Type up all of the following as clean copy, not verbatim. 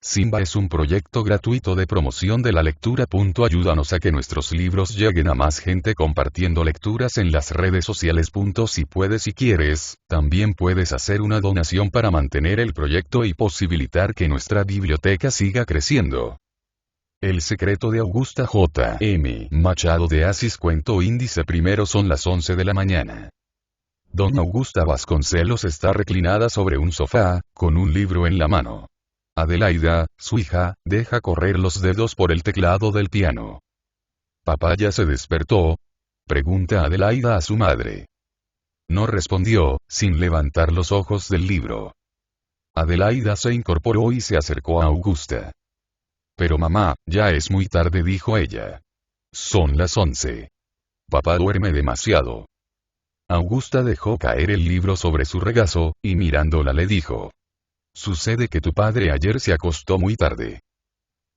Simba es un proyecto gratuito de promoción de la lectura. Ayúdanos a que nuestros libros lleguen a más gente compartiendo lecturas en las redes sociales. Si puedes y quieres, también puedes hacer una donación para mantener el proyecto y posibilitar que nuestra biblioteca siga creciendo. El secreto de Augusta J. M. Machado de Assis. Cuento índice primero. Son las 11 de la mañana. Doña Augusta Vasconcelos está reclinada sobre un sofá, con un libro en la mano. Adelaida, su hija, deja correr los dedos por el teclado del piano. ¿Papá ya se despertó?, pregunta Adelaida a su madre. No respondió, sin levantar los ojos del libro. Adelaida se incorporó y se acercó a Augusta. Pero mamá, ya es muy tarde, dijo ella. Son las 11. Papá duerme demasiado. Augusta dejó caer el libro sobre su regazo, y mirándola le dijo. Sucede que tu padre ayer se acostó muy tarde.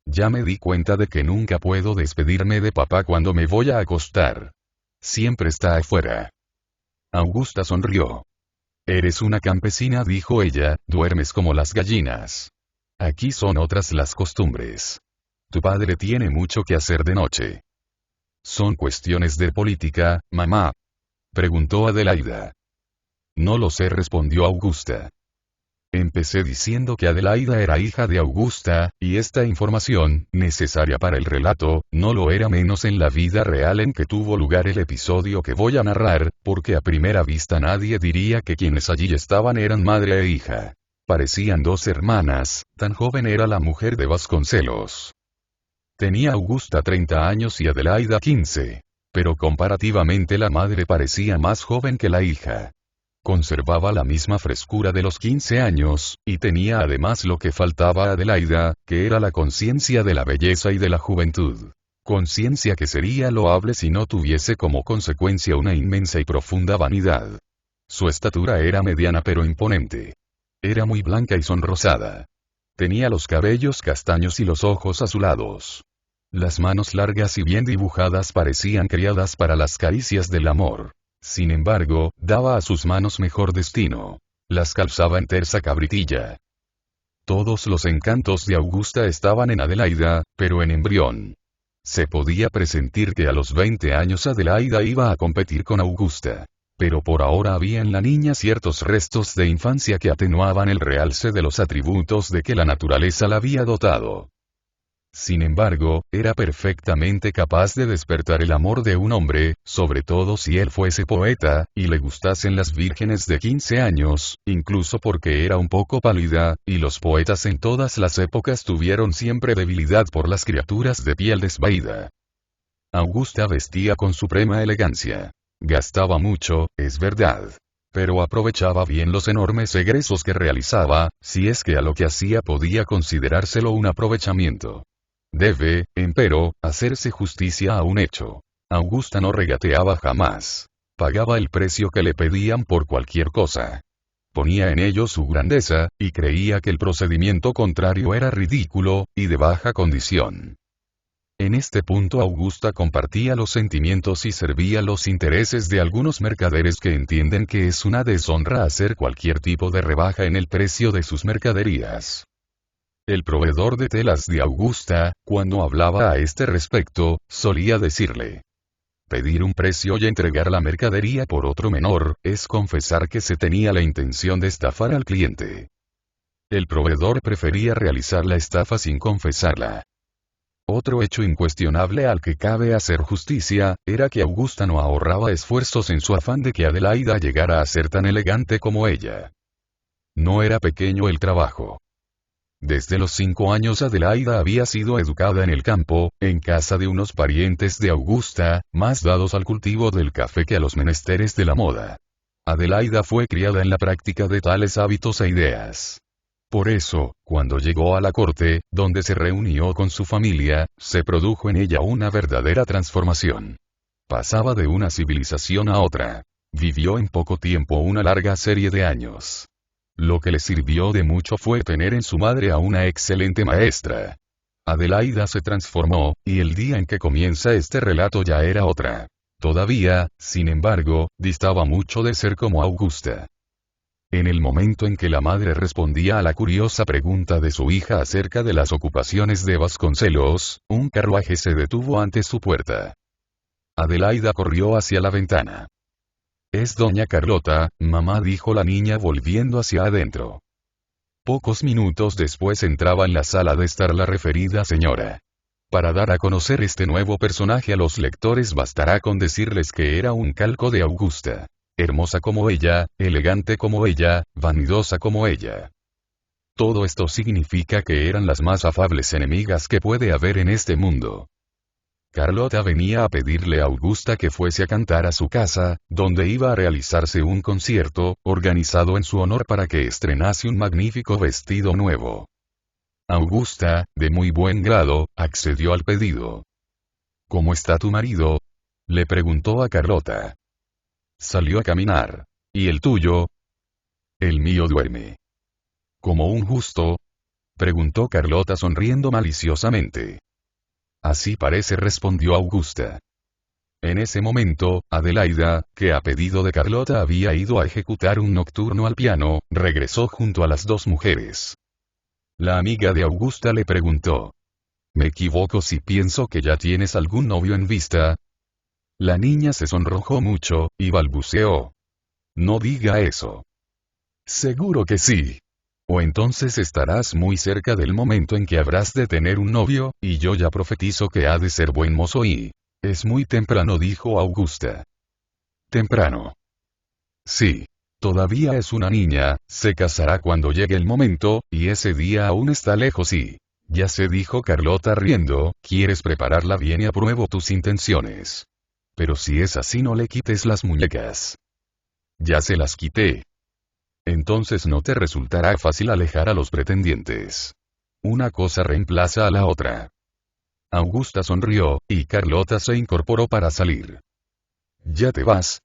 Ya me di cuenta de que nunca puedo despedirme de papá cuando me voy a acostar. Siempre está afuera. Augusta sonrió. Eres una campesina, dijo ella, duermes como las gallinas. Aquí son otras las costumbres. Tu padre tiene mucho que hacer de noche. ¿Son cuestiones de política, mamá?, preguntó Adelaida. No lo sé, respondió Augusta. Empecé diciendo que Adelaida era hija de Augusta, y esta información, necesaria para el relato, no lo era menos en la vida real en que tuvo lugar el episodio que voy a narrar, porque a primera vista nadie diría que quienes allí estaban eran madre e hija. Parecían dos hermanas, tan joven era la mujer de Vasconcelos. Tenía Augusta 30 años y Adelaida 15. Pero comparativamente la madre parecía más joven que la hija. Conservaba la misma frescura de los 15 años, y tenía además lo que faltaba a Adelaida, que era la conciencia de la belleza y de la juventud. Conciencia que sería loable si no tuviese como consecuencia una inmensa y profunda vanidad. Su estatura era mediana pero imponente. Era muy blanca y sonrosada. Tenía los cabellos castaños y los ojos azulados. Las manos largas y bien dibujadas parecían criadas para las caricias del amor. Sin embargo, daba a sus manos mejor destino. Las calzaba en tersa cabritilla. Todos los encantos de Augusta estaban en Adelaida, pero en embrión. Se podía presentir que a los 20 años Adelaida iba a competir con Augusta. Pero por ahora había en la niña ciertos restos de infancia que atenuaban el realce de los atributos de que la naturaleza la había dotado. Sin embargo, era perfectamente capaz de despertar el amor de un hombre, sobre todo si él fuese poeta, y le gustasen las vírgenes de 15 años, incluso porque era un poco pálida, y los poetas en todas las épocas tuvieron siempre debilidad por las criaturas de piel desvaída. Augusta vestía con suprema elegancia. Gastaba mucho, es verdad. Pero aprovechaba bien los enormes egresos que realizaba, si es que a lo que hacía podía considerárselo un aprovechamiento. Debe, empero, hacerse justicia a un hecho. Augusta no regateaba jamás. Pagaba el precio que le pedían por cualquier cosa. Ponía en ello su grandeza, y creía que el procedimiento contrario era ridículo, y de baja condición. En este punto Augusta compartía los sentimientos y servía los intereses de algunos mercaderes que entienden que es una deshonra hacer cualquier tipo de rebaja en el precio de sus mercaderías. El proveedor de telas de Augusta, cuando hablaba a este respecto, solía decirle: pedir un precio y entregar la mercadería por otro menor, es confesar que se tenía la intención de estafar al cliente. El proveedor prefería realizar la estafa sin confesarla. Otro hecho incuestionable al que cabe hacer justicia, era que Augusta no ahorraba esfuerzos en su afán de que Adelaida llegara a ser tan elegante como ella. No era pequeño el trabajo. Desde los 5 años Adelaida había sido educada en el campo, en casa de unos parientes de Augusta, más dados al cultivo del café que a los menesteres de la moda. Adelaida fue criada en la práctica de tales hábitos e ideas. Por eso, cuando llegó a la corte, donde se reunió con su familia, se produjo en ella una verdadera transformación. Pasaba de una civilización a otra. Vivió en poco tiempo una larga serie de años. Lo que le sirvió de mucho fue tener en su madre a una excelente maestra. Adelaida se transformó, y el día en que comienza este relato ya era otra. Todavía, sin embargo, distaba mucho de ser como Augusta. En el momento en que la madre respondía a la curiosa pregunta de su hija acerca de las ocupaciones de Vasconcelos, un carruaje se detuvo ante su puerta. Adelaida corrió hacia la ventana. «Es doña Carlota, mamá», dijo la niña volviendo hacia adentro. Pocos minutos después entraba en la sala de estar la referida señora. Para dar a conocer este nuevo personaje a los lectores bastará con decirles que era un calco de Augusta. Hermosa como ella, elegante como ella, vanidosa como ella. Todo esto significa que eran las más afables enemigas que puede haber en este mundo. Carlota venía a pedirle a Augusta que fuese a cantar a su casa, donde iba a realizarse un concierto, organizado en su honor para que estrenase un magnífico vestido nuevo. Augusta, de muy buen grado, accedió al pedido. «¿Cómo está tu marido?», le preguntó a Carlota. «Salió a caminar. ¿Y el tuyo?». «El mío duerme». «¿Como un justo?», preguntó Carlota sonriendo maliciosamente. «Así parece», respondió Augusta. En ese momento, Adelaida, que a pedido de Carlota había ido a ejecutar un nocturno al piano, regresó junto a las dos mujeres. La amiga de Augusta le preguntó: «¿Me equivoco si pienso que ya tienes algún novio en vista?». La niña se sonrojó mucho, y balbuceó: «No diga eso». «Seguro que sí. O entonces estarás muy cerca del momento en que habrás de tener un novio, y yo ya profetizo que ha de ser buen mozo y...». «Es muy temprano», dijo Augusta. «¿Temprano?». «Sí. Todavía es una niña, se casará cuando llegue el momento, y ese día aún está lejos y...». «Ya sé», dijo Carlota riendo, «quieres prepararla bien y apruebo tus intenciones. Pero si es así, no le quites las muñecas». «Ya se las quité». «Entonces no te resultará fácil alejar a los pretendientes. Una cosa reemplaza a la otra». Augusta sonrió, y Carlota se incorporó para salir. «¿Ya te vas?»,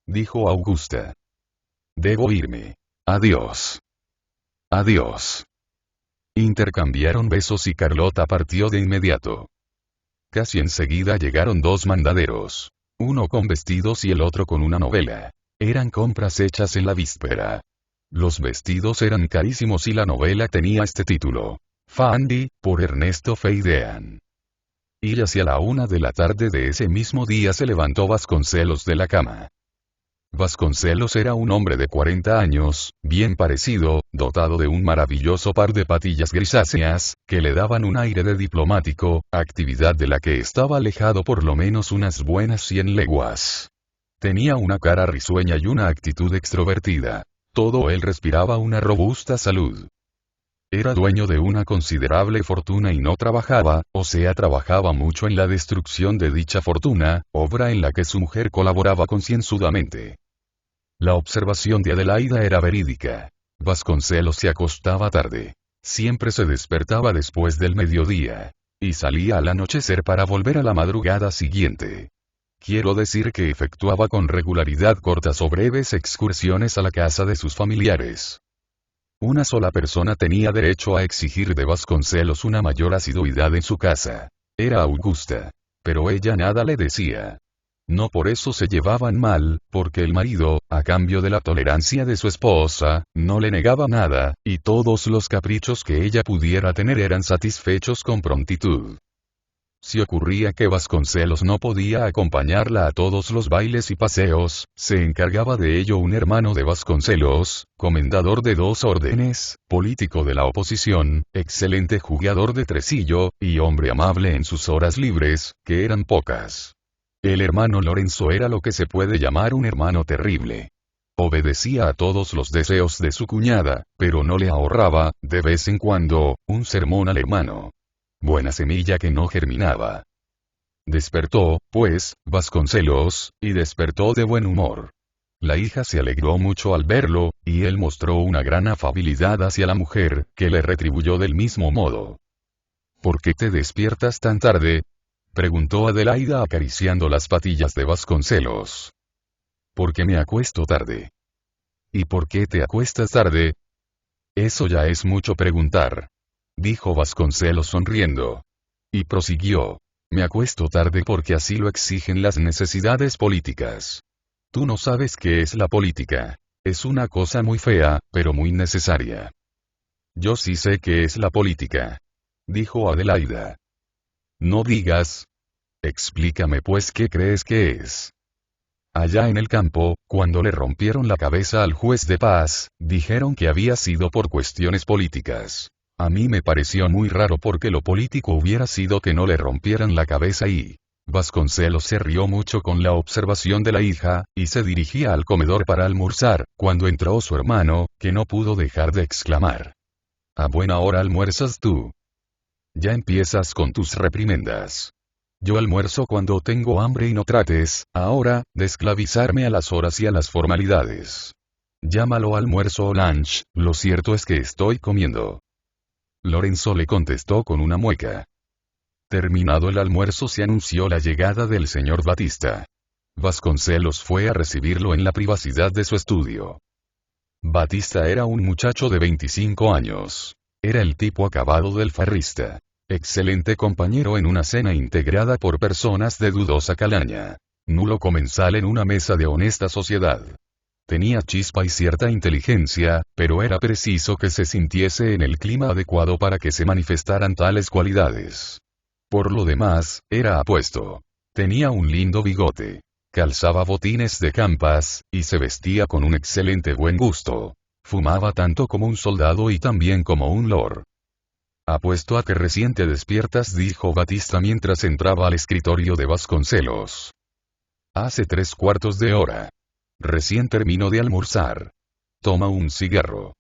dijo Augusta. «Debo irme. Adiós». «Adiós». Intercambiaron besos y Carlota partió de inmediato. Casi enseguida llegaron dos mandaderos. Uno con vestidos y el otro con una novela. Eran compras hechas en la víspera. Los vestidos eran carísimos y la novela tenía este título: Fandy, por Ernesto Feidean. Y hacia la 1 de la tarde de ese mismo día se levantó Vasconcelos de la cama. Vasconcelos era un hombre de 40 años, bien parecido, dotado de un maravilloso par de patillas grisáceas, que le daban un aire de diplomático, actividad de la que estaba alejado por lo menos unas buenas 100 leguas. Tenía una cara risueña y una actitud extrovertida. Todo él respiraba una robusta salud. Era dueño de una considerable fortuna y no trabajaba, o sea, trabajaba mucho en la destrucción de dicha fortuna, obra en la que su mujer colaboraba concienzudamente. La observación de Adelaida era verídica. Vasconcelos se acostaba tarde. Siempre se despertaba después del mediodía. Y salía al anochecer para volver a la madrugada siguiente. Quiero decir que efectuaba con regularidad cortas o breves excursiones a la casa de sus familiares. Una sola persona tenía derecho a exigir de Vasconcelos una mayor asiduidad en su casa. Era Augusta. Pero ella nada le decía. No por eso se llevaban mal, porque el marido, a cambio de la tolerancia de su esposa, no le negaba nada, y todos los caprichos que ella pudiera tener eran satisfechos con prontitud. Si ocurría que Vasconcelos no podía acompañarla a todos los bailes y paseos, se encargaba de ello un hermano de Vasconcelos, comendador de 2 órdenes, político de la oposición, excelente jugador de tresillo, y hombre amable en sus horas libres, que eran pocas. El hermano Lorenzo era lo que se puede llamar un hermano terrible. Obedecía a todos los deseos de su cuñada, pero no le ahorraba, de vez en cuando, un sermón al hermano. Buena semilla que no germinaba. Despertó, pues, Vasconcelos, y despertó de buen humor. La hija se alegró mucho al verlo, y él mostró una gran afabilidad hacia la mujer, que le retribuyó del mismo modo. «¿Por qué te despiertas tan tarde?», preguntó Adelaida acariciando las patillas de Vasconcelos. «Porque me acuesto tarde». «¿Y por qué te acuestas tarde?». «Eso ya es mucho preguntar», dijo Vasconcelos sonriendo. Y prosiguió: «Me acuesto tarde porque así lo exigen las necesidades políticas. Tú no sabes qué es la política. Es una cosa muy fea, pero muy necesaria. Yo sí sé qué es la política, dijo Adelaida. No digas. Explícame pues qué crees que es. Allá en el campo, cuando le rompieron la cabeza al juez de paz, dijeron que había sido por cuestiones políticas. A mí me pareció muy raro porque lo político hubiera sido que no le rompieran la cabeza y... Vasconcelos se rió mucho con la observación de la hija, y se dirigía al comedor para almorzar, cuando entró su hermano, que no pudo dejar de exclamar. A buena hora almuerzas tú. Ya empiezas con tus reprimendas. Yo almuerzo cuando tengo hambre y no trates, ahora, de esclavizarme a las horas y a las formalidades. Llámalo almuerzo o lunch, lo cierto es que estoy comiendo. Lorenzo le contestó con una mueca. Terminado el almuerzo se anunció la llegada del señor Batista. Vasconcelos fue a recibirlo en la privacidad de su estudio. Batista era un muchacho de 25 años. Era el tipo acabado del farrista. Excelente compañero en una cena integrada por personas de dudosa calaña. Nulo comensal en una mesa de honesta sociedad. Tenía chispa y cierta inteligencia, pero era preciso que se sintiese en el clima adecuado para que se manifestaran tales cualidades. Por lo demás, era apuesto. Tenía un lindo bigote. Calzaba botines de campas, y se vestía con un excelente buen gusto. Fumaba tanto como un soldado y también como un lord. Apuesto a que recién te despiertas, dijo Batista mientras entraba al escritorio de Vasconcelos. Hace 3/4 de hora. Recién terminó de almorzar. Toma un cigarro.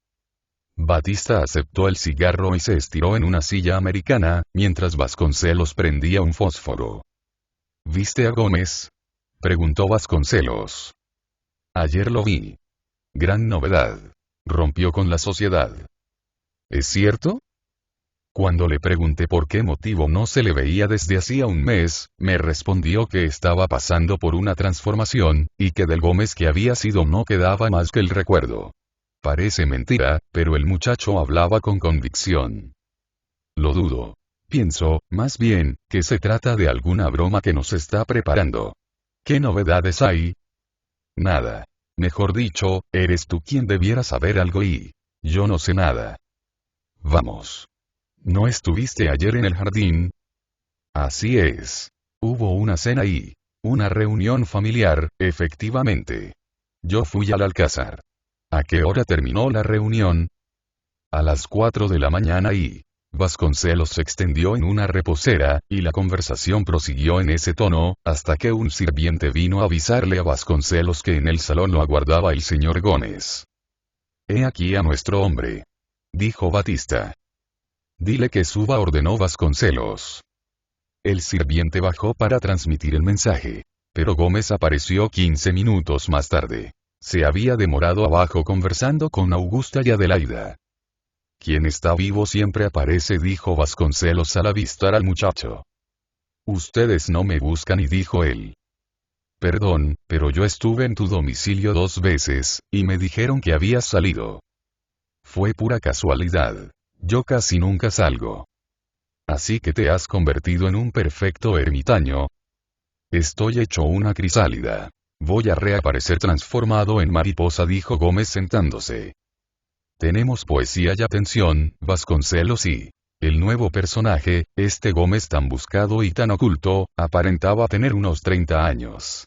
Batista aceptó el cigarro y se estiró en una silla americana, mientras Vasconcelos prendía un fósforo. ¿Viste a Gómez?, preguntó Vasconcelos. Ayer lo vi. Gran novedad. Rompió con la sociedad. ¿Es cierto? Cuando le pregunté por qué motivo no se le veía desde hacía un mes, me respondió que estaba pasando por una transformación, y que del Gómez que había sido no quedaba más que el recuerdo. Parece mentira, pero el muchacho hablaba con convicción. Lo dudo. Pienso, más bien, que se trata de alguna broma que nos está preparando. ¿Qué novedades hay? Nada. Mejor dicho, eres tú quien debiera saber algo y... yo no sé nada. Vamos. ¿No estuviste ayer en el jardín? Así es. Hubo una cena y... una reunión familiar, efectivamente. Yo fui al alcázar. ¿A qué hora terminó la reunión? A las 4 de la mañana y... Vasconcelos se extendió en una reposera, y la conversación prosiguió en ese tono, hasta que un sirviente vino a avisarle a Vasconcelos que en el salón lo aguardaba el señor Gómez. He aquí a nuestro hombre, dijo Batista. Dile que suba, ordenó Vasconcelos. El sirviente bajó para transmitir el mensaje. Pero Gómez apareció 15 minutos más tarde. Se había demorado abajo conversando con Augusta y Adelaida. Quien está vivo siempre aparece, dijo Vasconcelos al avistar al muchacho. Ustedes no me buscan, y dijo él. Perdón, pero yo estuve en tu domicilio 2 veces, y me dijeron que habías salido. Fue pura casualidad. Yo casi nunca salgo. Así que te has convertido en un perfecto ermitaño. Estoy hecho una crisálida. Voy a reaparecer transformado en mariposa, dijo Gómez sentándose. Tenemos poesía y atención, Vasconcelos, y... el nuevo personaje, este Gómez tan buscado y tan oculto, aparentaba tener unos 30 años.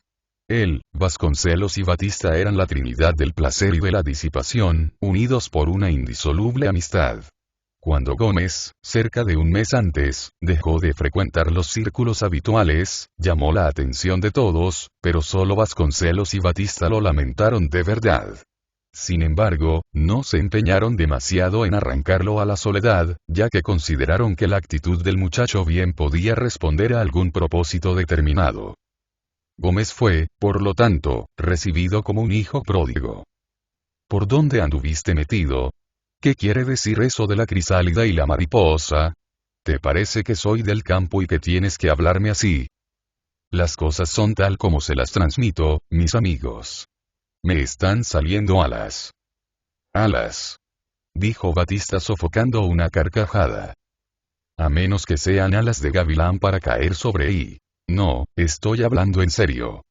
Él, Vasconcelos y Batista eran la trinidad del placer y de la disipación, unidos por una indisoluble amistad. Cuando Gómez, cerca de un mes antes, dejó de frecuentar los círculos habituales, llamó la atención de todos, pero solo Vasconcelos y Batista lo lamentaron de verdad. Sin embargo, no se empeñaron demasiado en arrancarlo a la soledad, ya que consideraron que la actitud del muchacho bien podía responder a algún propósito determinado. Gómez fue, por lo tanto, recibido como un hijo pródigo. ¿Por dónde anduviste metido? ¿Qué quiere decir eso de la crisálida y la mariposa? ¿Te parece que soy del campo y que tienes que hablarme así? Las cosas son tal como se las transmito, mis amigos. Me están saliendo alas. Alas, dijo Batista sofocando una carcajada. A menos que sean alas de gavilán para caer sobre y... no, estoy hablando en serio.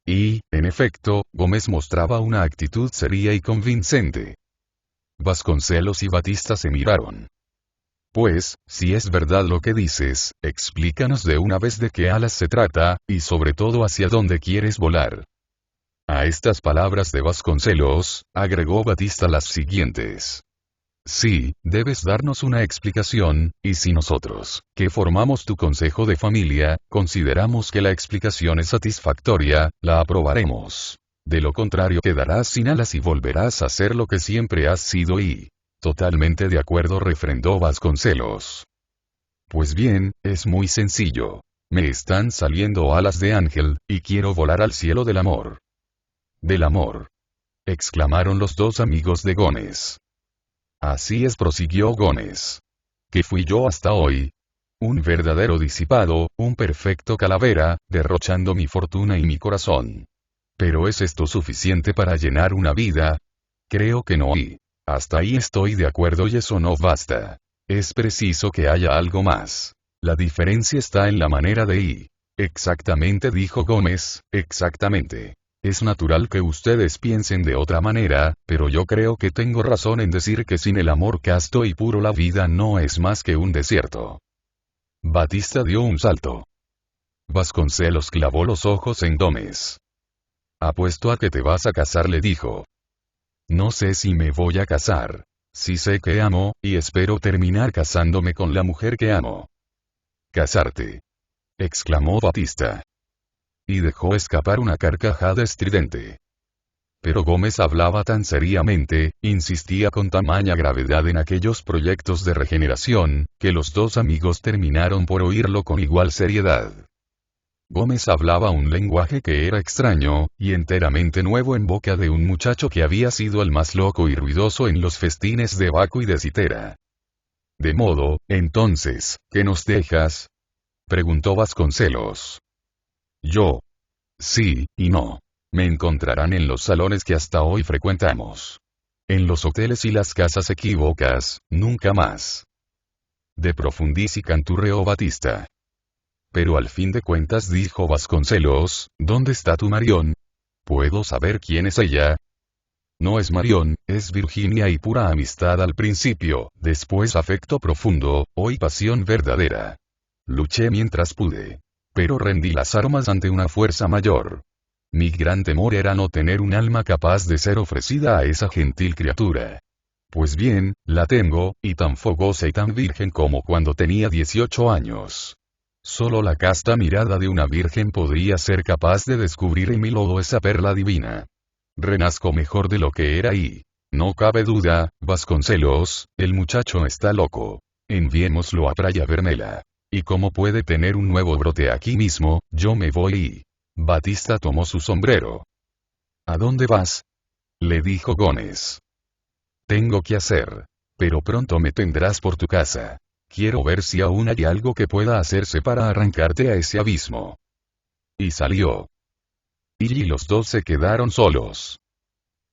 Y, en efecto, Gómez mostraba una actitud seria y convincente. Vasconcelos y Batista se miraron. Pues, si es verdad lo que dices, explícanos de una vez de qué alas se trata, y sobre todo hacia dónde quieres volar. A estas palabras de Vasconcelos, agregó Batista las siguientes. Sí, debes darnos una explicación, y si nosotros, que formamos tu consejo de familia, consideramos que la explicación es satisfactoria, la aprobaremos. De lo contrario quedarás sin alas y volverás a ser lo que siempre has sido y... Totalmente de acuerdo, refrendó Vasconcelos. Pues bien, es muy sencillo. Me están saliendo alas de ángel, y quiero volar al cielo del amor. Del amor. Exclamaron los dos amigos de Gómez. Así es, prosiguió Gómez. ¿Qué fui yo hasta hoy? Un verdadero disipado, un perfecto calavera, derrochando mi fortuna y mi corazón. ¿Pero es esto suficiente para llenar una vida? Creo que no, y hasta ahí estoy de acuerdo, y eso no basta. Es preciso que haya algo más. La diferencia está en la manera de ir. Exactamente, dijo Gómez, exactamente. Es natural que ustedes piensen de otra manera, pero yo creo que tengo razón en decir que sin el amor casto y puro la vida no es más que un desierto. Batista dio un salto. Vasconcelos clavó los ojos en Gómez. Apuesto a que te vas a casar, le dijo. No sé si me voy a casar. Sí sé que amo, y espero terminar casándome con la mujer que amo. ¿Casarte? Exclamó Batista. Y dejó escapar una carcajada estridente. Pero Gómez hablaba tan seriamente, insistía con tamaña gravedad en aquellos proyectos de regeneración, que los dos amigos terminaron por oírlo con igual seriedad. Gómez hablaba un lenguaje que era extraño, y enteramente nuevo en boca de un muchacho que había sido el más loco y ruidoso en los festines de Baco y de Citera. De modo, entonces, ¿qué nos dejas? Preguntó Vasconcelos. Yo. Sí, y no. Me encontrarán en los salones que hasta hoy frecuentamos. En los hoteles y las casas equívocas, nunca más. De profundis, canturreó Batista. Pero al fin de cuentas, dijo Vasconcelos, ¿dónde está tu Marión? ¿Puedo saber quién es ella? No es Marión, es Virginia, y pura amistad al principio, después afecto profundo, hoy pasión verdadera. Luché mientras pude. Pero rendí las armas ante una fuerza mayor. Mi gran temor era no tener un alma capaz de ser ofrecida a esa gentil criatura. Pues bien, la tengo, y tan fogosa y tan virgen como cuando tenía 18 años. Solo la casta mirada de una virgen podría ser capaz de descubrir en mi lodo esa perla divina. Renazco mejor de lo que era y... No cabe duda, Vasconcelos, el muchacho está loco. Enviémoslo a Praia Vermella. Y como puede tener un nuevo brote aquí mismo, yo me voy y... Batista tomó su sombrero. ¿A dónde vas? Le dijo Gómez. Tengo que hacer. Pero pronto me tendrás por tu casa. Quiero ver si aún hay algo que pueda hacerse para arrancarte a ese abismo. Y salió. Y los dos se quedaron solos.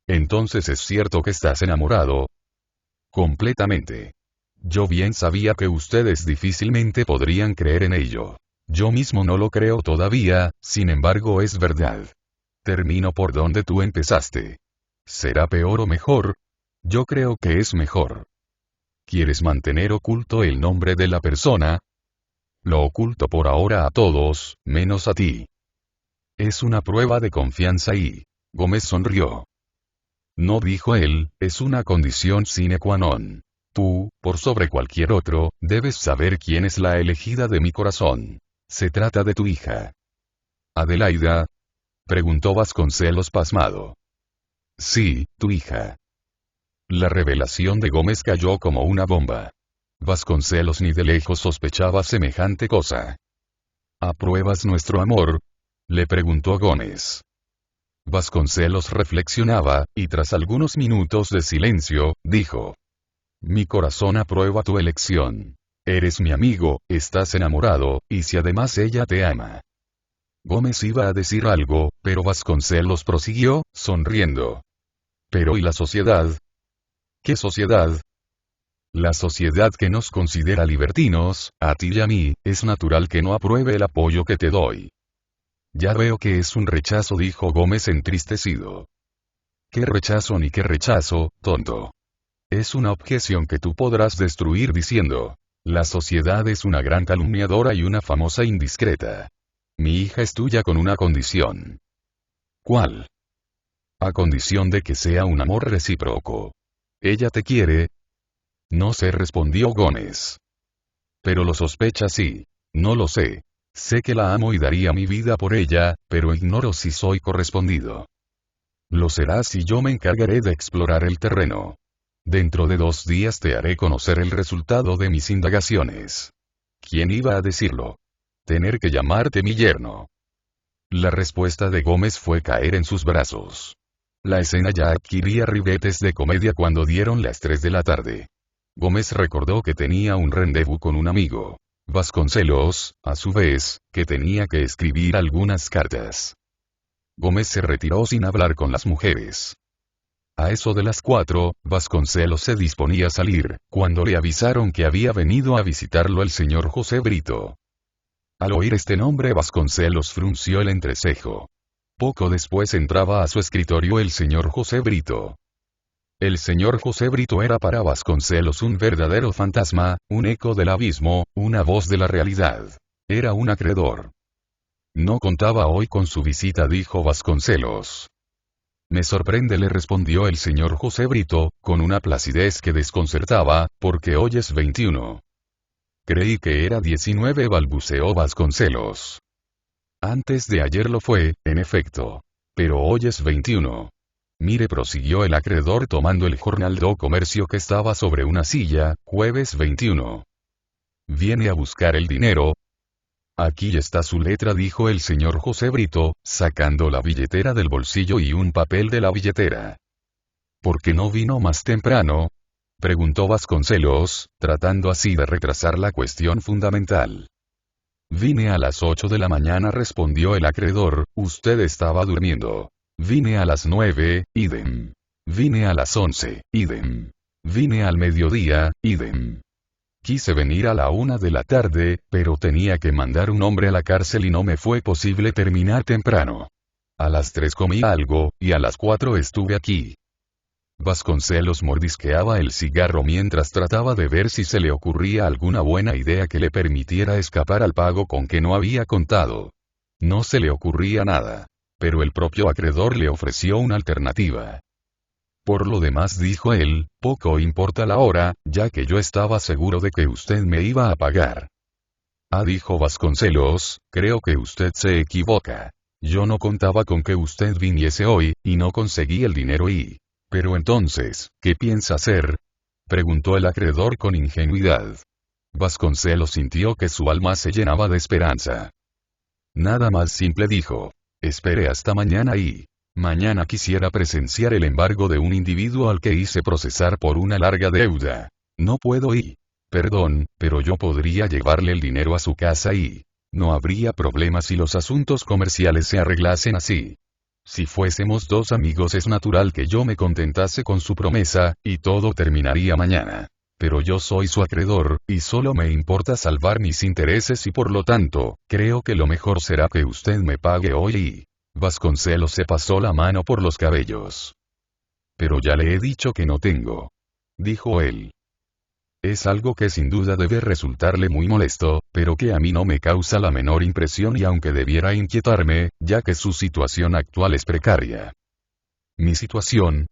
Entonces es cierto que estás enamorado. Completamente. Yo bien sabía que ustedes difícilmente podrían creer en ello. Yo mismo no lo creo todavía, sin embargo es verdad. Termino por donde tú empezaste. ¿Será peor o mejor? Yo creo que es mejor. ¿Quieres mantener oculto el nombre de la persona? Lo oculto por ahora a todos, menos a ti. Es una prueba de confianza y... Gómez sonrió. No, dijo él, es una condición sine qua non. Tú, por sobre cualquier otro, debes saber quién es la elegida de mi corazón. Se trata de tu hija. ¿Adelaida? Preguntó Vasconcelos pasmado. Sí, tu hija. La revelación de Gómez cayó como una bomba. Vasconcelos ni de lejos sospechaba semejante cosa. ¿Apruebas nuestro amor? Le preguntó Gómez. Vasconcelos reflexionaba, y tras algunos minutos de silencio, dijo. Mi corazón aprueba tu elección. Eres mi amigo, estás enamorado, y si además ella te ama. Gómez iba a decir algo, pero Vasconcelos prosiguió, sonriendo. Pero ¿y la sociedad? ¿Qué sociedad? La sociedad que nos considera libertinos, a ti y a mí, es natural que no apruebe el apoyo que te doy. Ya veo que es un rechazo, dijo Gómez entristecido. ¿Qué rechazo ni qué rechazo, tonto? Es una objeción que tú podrás destruir diciendo: la sociedad es una gran calumniadora y una famosa indiscreta. Mi hija es tuya con una condición. ¿Cuál? A condición de que sea un amor recíproco. ¿Ella te quiere? No sé, respondió Gómez. Pero lo sospecha, sí. No lo sé. Sé que la amo y daría mi vida por ella, pero ignoro si soy correspondido. Lo serás y yo me encargaré de explorar el terreno. Dentro de 2 días te haré conocer el resultado de mis indagaciones. ¿Quién iba a decirlo? Tener que llamarte mi yerno. La respuesta de Gómez fue caer en sus brazos. La escena ya adquiría ribetes de comedia cuando dieron las 3 de la tarde. Gómez recordó que tenía un rendezvous con un amigo. Vasconcelos, a su vez, que tenía que escribir algunas cartas. Gómez se retiró sin hablar con las mujeres. A eso de las 4, Vasconcelos se disponía a salir, cuando le avisaron que había venido a visitarlo el señor José Brito. Al oír este nombre, Vasconcelos frunció el entrecejo. Poco después entraba a su escritorio el señor José Brito. El señor José Brito era para Vasconcelos un verdadero fantasma, un eco del abismo, una voz de la realidad. Era un acreedor. No contaba hoy con su visita, dijo Vasconcelos. Me sorprende, le respondió el señor José Brito, con una placidez que desconcertaba, porque hoy es 21. Creí que era 19, balbuceó Vasconcelos. Antes de ayer lo fue, en efecto. Pero hoy es 21. Mire, prosiguió el acreedor tomando el jornal do comercio que estaba sobre una silla, jueves 21. ¿Viene a buscar el dinero? Aquí está su letra, dijo el señor José Brito, sacando la billetera del bolsillo y un papel de la billetera. ¿Por qué no vino más temprano?, preguntó Vasconcelos, tratando así de retrasar la cuestión fundamental. Vine a las 8 de la mañana, respondió el acreedor, usted estaba durmiendo. Vine a las 9, idem. Vine a las 11, idem. Vine al mediodía, idem. Quise venir a la 1 de la tarde, pero tenía que mandar un hombre a la cárcel y no me fue posible terminar temprano. A las 3 comí algo, y a las 4 estuve aquí. Vasconcelos mordisqueaba el cigarro mientras trataba de ver si se le ocurría alguna buena idea que le permitiera escapar al pago con que no había contado. No se le ocurría nada. Pero el propio acreedor le ofreció una alternativa. Por lo demás, dijo él, poco importa la hora, ya que yo estaba seguro de que usted me iba a pagar. Ah, dijo Vasconcelos, creo que usted se equivoca. Yo no contaba con que usted viniese hoy, y no conseguí el dinero y... Pero entonces, ¿qué piensa hacer?, preguntó el acreedor con ingenuidad. Vasconcelos sintió que su alma se llenaba de esperanza. Nada más simple, dijo. Espere hasta mañana y... Mañana quisiera presenciar el embargo de un individuo al que hice procesar por una larga deuda. No puedo y... Perdón, pero yo podría llevarle el dinero a su casa y... No habría problema si los asuntos comerciales se arreglasen así. Si fuésemos 2 amigos es natural que yo me contentase con su promesa, y todo terminaría mañana. Pero yo soy su acreedor, y solo me importa salvar mis intereses y por lo tanto, creo que lo mejor será que usted me pague hoy y... Vasconcelos se pasó la mano por los cabellos. Pero ya le he dicho que no tengo, dijo él. Es algo que sin duda debe resultarle muy molesto, pero que a mí no me causa la menor impresión y aunque debiera inquietarme, ya que su situación actual es precaria. ¿Mi situación?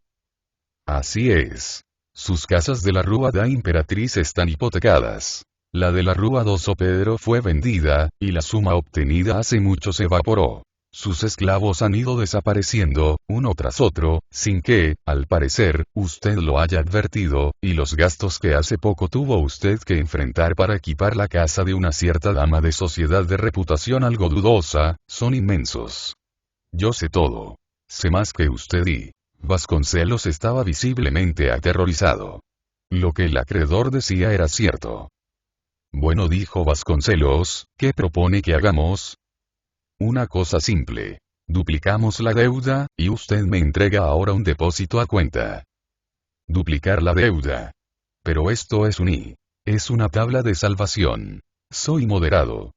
Así es. Sus casas de la Rúa da Imperatriz están hipotecadas. La de la Rúa do Pedro fue vendida, y la suma obtenida hace mucho se evaporó. Sus esclavos han ido desapareciendo, uno tras otro, sin que, al parecer, usted lo haya advertido, y los gastos que hace poco tuvo usted que enfrentar para equipar la casa de una cierta dama de sociedad de reputación algo dudosa, son inmensos. Yo sé todo. Sé más que usted y... Vasconcelos estaba visiblemente aterrorizado. Lo que el acreedor decía era cierto. Bueno, dijo Vasconcelos, ¿qué propone que hagamos? Una cosa simple. Duplicamos la deuda, y usted me entrega ahora un depósito a cuenta. Duplicar la deuda. Pero esto es es una tabla de salvación. Soy moderado.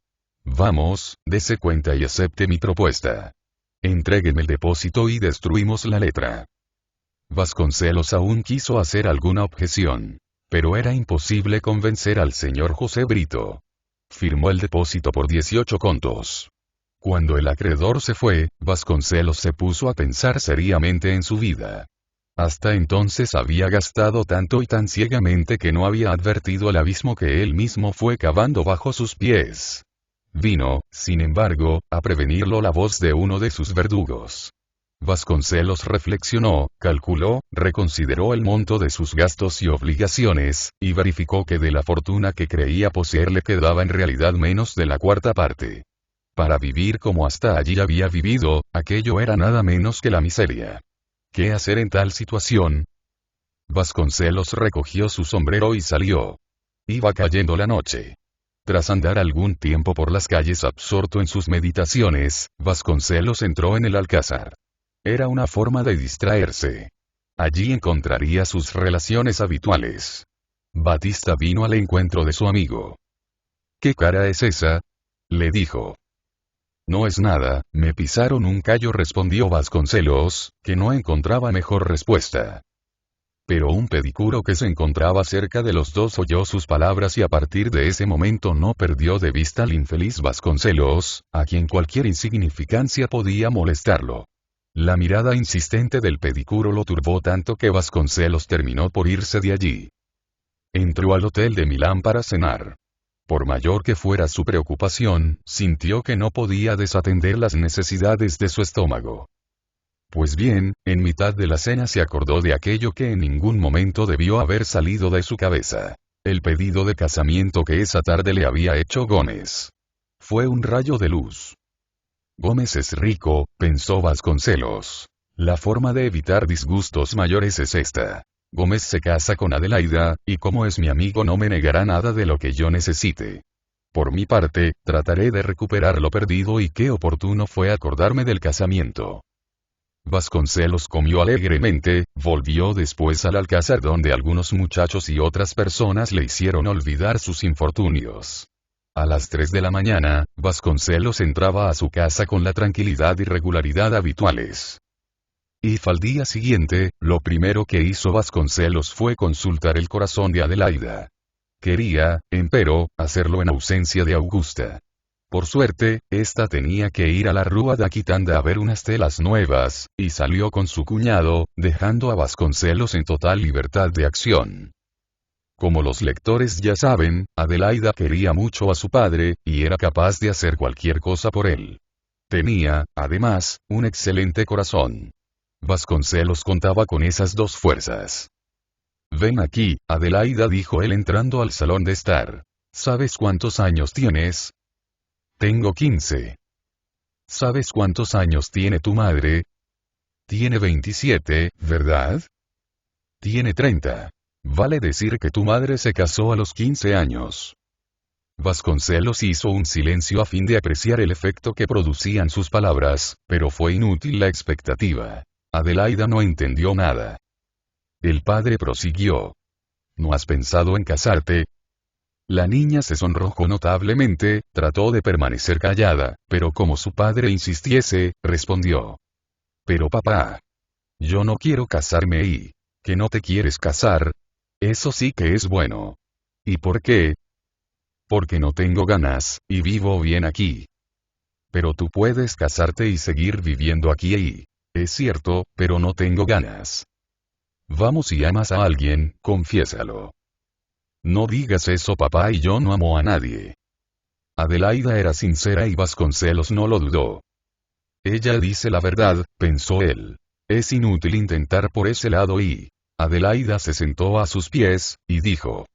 Vamos, dese cuenta y acepte mi propuesta. Entrégueme el depósito y destruimos la letra. Vasconcelos aún quiso hacer alguna objeción. Pero era imposible convencer al señor José Brito. Firmó el depósito por 18 contos. Cuando el acreedor se fue, Vasconcelos se puso a pensar seriamente en su vida. Hasta entonces había gastado tanto y tan ciegamente que no había advertido el abismo que él mismo fue cavando bajo sus pies. Vino, sin embargo, a prevenirlo la voz de uno de sus verdugos. Vasconcelos reflexionó, calculó, reconsideró el monto de sus gastos y obligaciones, y verificó que de la fortuna que creía poseer le quedaba en realidad menos de la cuarta parte. Para vivir como hasta allí había vivido, aquello era nada menos que la miseria. ¿Qué hacer en tal situación? Vasconcelos recogió su sombrero y salió. Iba cayendo la noche. Tras andar algún tiempo por las calles absorto en sus meditaciones, Vasconcelos entró en el Alcázar. Era una forma de distraerse. Allí encontraría sus relaciones habituales. Batista vino al encuentro de su amigo. ¿Qué cara es esa?, le dijo. No es nada, me pisaron un callo, respondió Vasconcelos, que no encontraba mejor respuesta. Pero un pedicuro que se encontraba cerca de los dos oyó sus palabras y a partir de ese momento no perdió de vista al infeliz Vasconcelos, a quien cualquier insignificancia podía molestarlo. La mirada insistente del pedicuro lo turbó tanto que Vasconcelos terminó por irse de allí. Entró al hotel de Milán para cenar. Por mayor que fuera su preocupación, sintió que no podía desatender las necesidades de su estómago. Pues bien, en mitad de la cena se acordó de aquello que en ningún momento debió haber salido de su cabeza. El pedido de casamiento que esa tarde le había hecho Gómez. Fue un rayo de luz. Gómez es rico, pensó Vasconcelos. La forma de evitar disgustos mayores es esta. Gómez se casa con Adelaida, y como es mi amigo no me negará nada de lo que yo necesite. Por mi parte, trataré de recuperar lo perdido y qué oportuno fue acordarme del casamiento. Vasconcelos comió alegremente, volvió después al Alcázar donde algunos muchachos y otras personas le hicieron olvidar sus infortunios. A las 3 de la mañana, Vasconcelos entraba a su casa con la tranquilidad y regularidad habituales. Y al día siguiente, lo primero que hizo Vasconcelos fue consultar el corazón de Adelaida. Quería, empero, hacerlo en ausencia de Augusta. Por suerte, ésta tenía que ir a la Rúa da Quitanda a ver unas telas nuevas, y salió con su cuñado, dejando a Vasconcelos en total libertad de acción. Como los lectores ya saben, Adelaida quería mucho a su padre, y era capaz de hacer cualquier cosa por él. Tenía, además, un excelente corazón. Vasconcelos contaba con esas dos fuerzas. Ven aquí, Adelaida, dijo él entrando al salón de estar. ¿Sabes cuántos años tienes? Tengo 15. ¿Sabes cuántos años tiene tu madre? Tiene 27, ¿verdad? Tiene 30. Vale decir que tu madre se casó a los 15 años. Vasconcelos hizo un silencio a fin de apreciar el efecto que producían sus palabras, pero fue inútil la expectativa. Adelaida no entendió nada. El padre prosiguió. ¿No has pensado en casarte? La niña se sonrojó notablemente, trató de permanecer callada, pero como su padre insistiese, respondió. Pero papá. Yo no quiero casarme y... ¿Que no te quieres casar? Eso sí que es bueno. ¿Y por qué? Porque no tengo ganas, y vivo bien aquí. Pero tú puedes casarte y seguir viviendo aquí y... Es cierto, pero no tengo ganas. Vamos, si amas a alguien, confiésalo. No digas eso, papá, y yo no amo a nadie. Adelaida era sincera y Vasconcelos no lo dudó. Ella dice la verdad, pensó él. Es inútil intentar por ese lado y... Adelaida se sentó a sus pies, y dijo.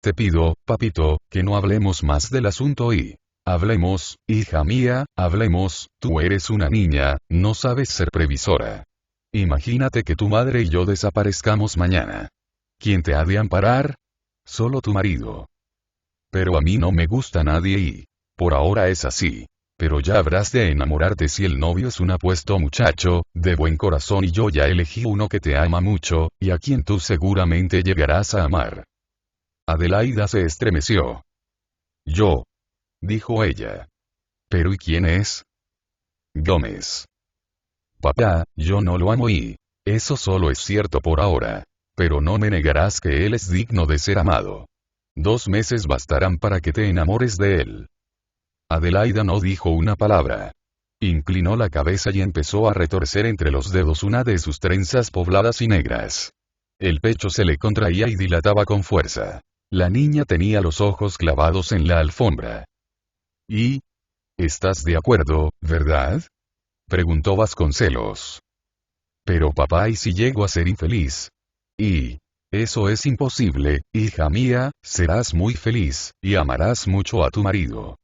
Te pido, papito, que no hablemos más del asunto y... Hablemos, hija mía, hablemos, tú eres una niña, no sabes ser previsora. Imagínate que tu madre y yo desaparezcamos mañana. ¿Quién te ha de amparar? Solo tu marido. Pero a mí no me gusta nadie y... Por ahora es así. Pero ya habrás de enamorarte si el novio es un apuesto muchacho, de buen corazón y yo ya elegí uno que te ama mucho, y a quien tú seguramente llegarás a amar. Adelaida se estremeció. Yo. Dijo ella. ¿Pero y quién es? Gómez. Papá, yo no lo amo y... Eso solo es cierto por ahora. Pero no me negarás que él es digno de ser amado. 2 meses bastarán para que te enamores de él. Adelaida no dijo una palabra. Inclinó la cabeza y empezó a retorcer entre los dedos una de sus trenzas pobladas y negras. El pecho se le contraía y dilataba con fuerza. La niña tenía los ojos clavados en la alfombra. ¿Y? ¿Estás de acuerdo, verdad? Preguntó Vasconcelos. Pero papá, ¿y si llego a ser infeliz? Y... Eso es imposible, hija mía, serás muy feliz, y amarás mucho a tu marido.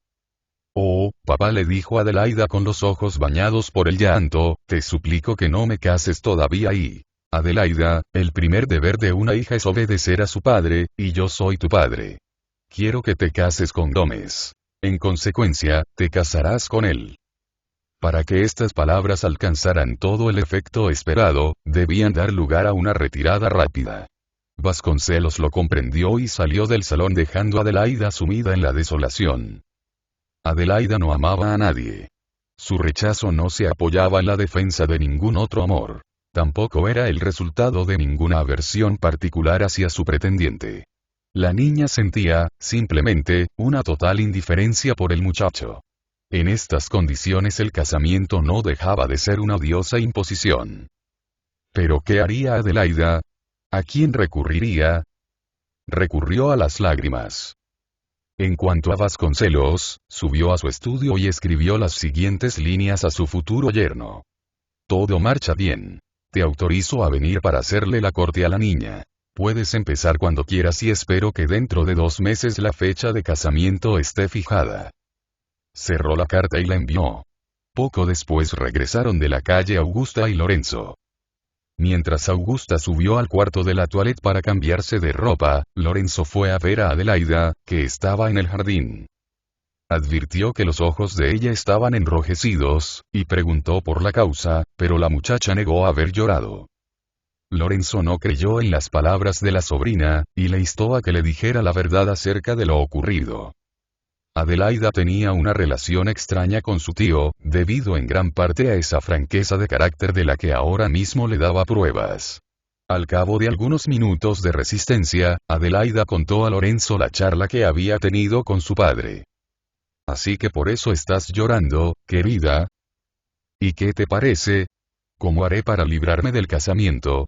Oh, papá, le dijo Adelaida con los ojos bañados por el llanto, te suplico que no me cases todavía y... Adelaida, el primer deber de una hija es obedecer a su padre, y yo soy tu padre. Quiero que te cases con Gómez. En consecuencia, te casarás con él. Para que estas palabras alcanzaran todo el efecto esperado, debían dar lugar a una retirada rápida. Vasconcelos lo comprendió y salió del salón dejando a Adelaida sumida en la desolación. Adelaida no amaba a nadie. Su rechazo no se apoyaba en la defensa de ningún otro amor. Tampoco era el resultado de ninguna aversión particular hacia su pretendiente. La niña sentía, simplemente, una total indiferencia por el muchacho. En estas condiciones el casamiento no dejaba de ser una odiosa imposición. ¿Pero qué haría Adelaida? ¿A quién recurriría? Recurrió a las lágrimas. En cuanto a Vasconcelos, subió a su estudio y escribió las siguientes líneas a su futuro yerno. Todo marcha bien. Te autorizo a venir para hacerle la corte a la niña. Puedes empezar cuando quieras y espero que dentro de 2 meses la fecha de casamiento esté fijada. Cerró la carta y la envió. Poco después regresaron de la calle Augusta y Lorenzo. Mientras Augusta subió al cuarto de la toilette para cambiarse de ropa, Lorenzo fue a ver a Adelaida, que estaba en el jardín. Advirtió que los ojos de ella estaban enrojecidos, y preguntó por la causa, pero la muchacha negó haber llorado. Lorenzo no creyó en las palabras de la sobrina, y le instó a que le dijera la verdad acerca de lo ocurrido. Adelaida tenía una relación extraña con su tío, debido en gran parte a esa franqueza de carácter de la que ahora mismo le daba pruebas. Al cabo de algunos minutos de resistencia, Adelaida contó a Lorenzo la charla que había tenido con su padre. Así que por eso estás llorando, querida. ¿Y qué te parece? ¿Cómo haré para librarme del casamiento?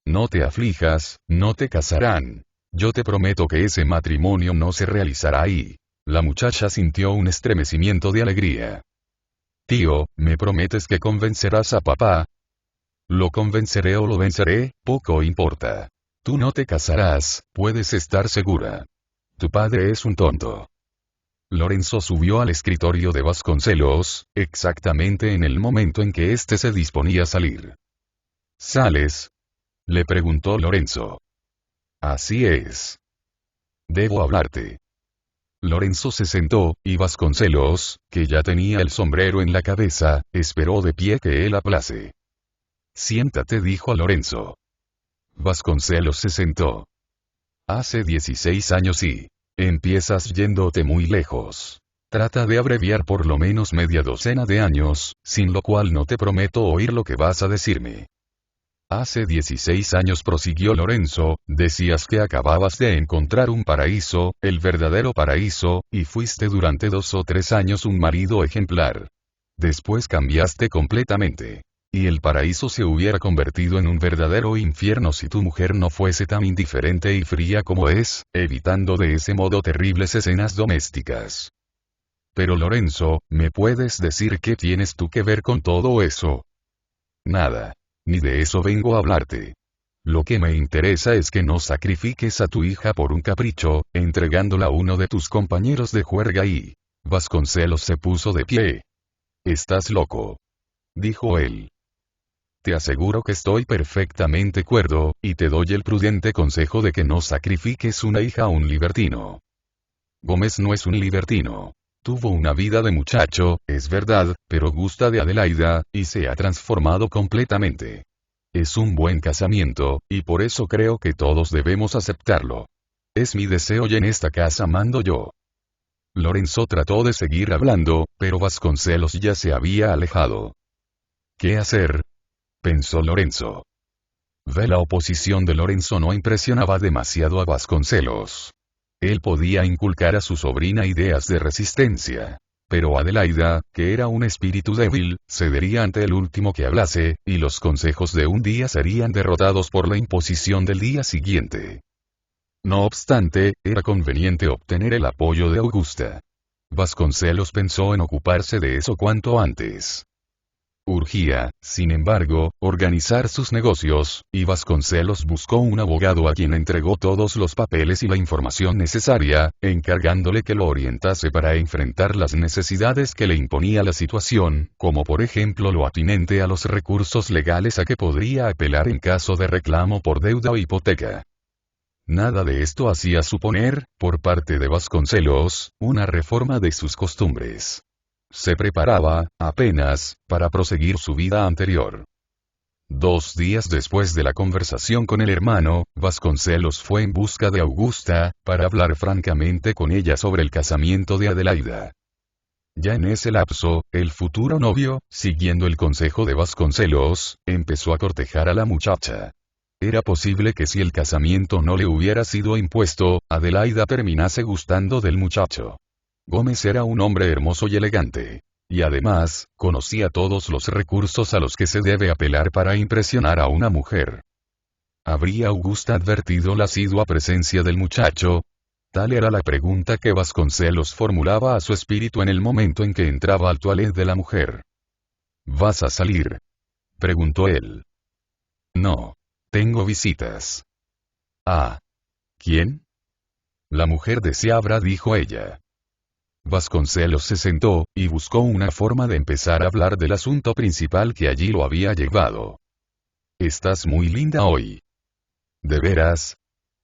No te aflijas, no te casarán. Yo te prometo que ese matrimonio no se realizará ahí. La muchacha sintió un estremecimiento de alegría. Tío, ¿me prometes que convencerás a papá? Lo convenceré o lo venceré, poco importa. Tú no te casarás, puedes estar segura. Tu padre es un tonto. Lorenzo subió al escritorio de Vasconcelos, exactamente en el momento en que éste se disponía a salir. ¿Sales? Le preguntó Lorenzo. Así es. Debo hablarte. Lorenzo se sentó, y Vasconcelos, que ya tenía el sombrero en la cabeza, esperó de pie que él hablase. Siéntate, dijo a Lorenzo. Vasconcelos se sentó. Hace 16 años y... Empiezas yéndote muy lejos. Trata de abreviar por lo menos media docena de años, sin lo cual no te prometo oír lo que vas a decirme. Hace 16 años, prosiguió Lorenzo, decías que acababas de encontrar un paraíso, el verdadero paraíso, y fuiste durante 2 o 3 años un marido ejemplar. Después cambiaste completamente. Y el paraíso se hubiera convertido en un verdadero infierno si tu mujer no fuese tan indiferente y fría como es, evitando de ese modo terribles escenas domésticas. Pero Lorenzo, ¿me puedes decir qué tienes tú que ver con todo eso? Nada. Ni de eso vengo a hablarte. Lo que me interesa es que no sacrifiques a tu hija por un capricho, entregándola a uno de tus compañeros de juerga y... Vasconcelos se puso de pie. Estás loco. Dijo él. Te aseguro que estoy perfectamente cuerdo, y te doy el prudente consejo de que no sacrifiques una hija a un libertino. Gómez no es un libertino. Tuvo una vida de muchacho, es verdad, pero gusta de Adelaida, y se ha transformado completamente. Es un buen casamiento, y por eso creo que todos debemos aceptarlo. Es mi deseo y en esta casa mando yo. Lorenzo trató de seguir hablando, pero Vasconcelos ya se había alejado. ¿Qué hacer?, pensó Lorenzo. La oposición de Lorenzo no impresionaba demasiado a Vasconcelos. Él podía inculcar a su sobrina ideas de resistencia. Pero Adelaida, que era un espíritu débil, cedería ante el último que hablase, y los consejos de un día serían derrotados por la imposición del día siguiente. No obstante, era conveniente obtener el apoyo de Augusta. Vasconcelos pensó en ocuparse de eso cuanto antes. Urgía, sin embargo, organizar sus negocios, y Vasconcelos buscó un abogado a quien entregó todos los papeles y la información necesaria, encargándole que lo orientase para enfrentar las necesidades que le imponía la situación, como por ejemplo lo atinente a los recursos legales a que podría apelar en caso de reclamo por deuda o hipoteca. Nada de esto hacía suponer, por parte de Vasconcelos, una reforma de sus costumbres. Se preparaba, apenas, para proseguir su vida anterior. 2 días después de la conversación con el hermano, Vasconcelos fue en busca de Augusta, para hablar francamente con ella sobre el casamiento de Adelaida. Ya en ese lapso, el futuro novio, siguiendo el consejo de Vasconcelos, empezó a cortejar a la muchacha. Era posible que si el casamiento no le hubiera sido impuesto, Adelaida terminase gustando del muchacho. Gómez era un hombre hermoso y elegante. Y además, conocía todos los recursos a los que se debe apelar para impresionar a una mujer. ¿Habría Augusta advertido la asidua presencia del muchacho? Tal era la pregunta que Vasconcelos formulaba a su espíritu en el momento en que entraba al toilette de la mujer. ¿Vas a salir?, preguntó él. No. Tengo visitas. Ah. ¿Quién? La mujer de Seabra, dijo ella. Vasconcelos se sentó, y buscó una forma de empezar a hablar del asunto principal que allí lo había llevado. Estás muy linda hoy. ¿De veras?,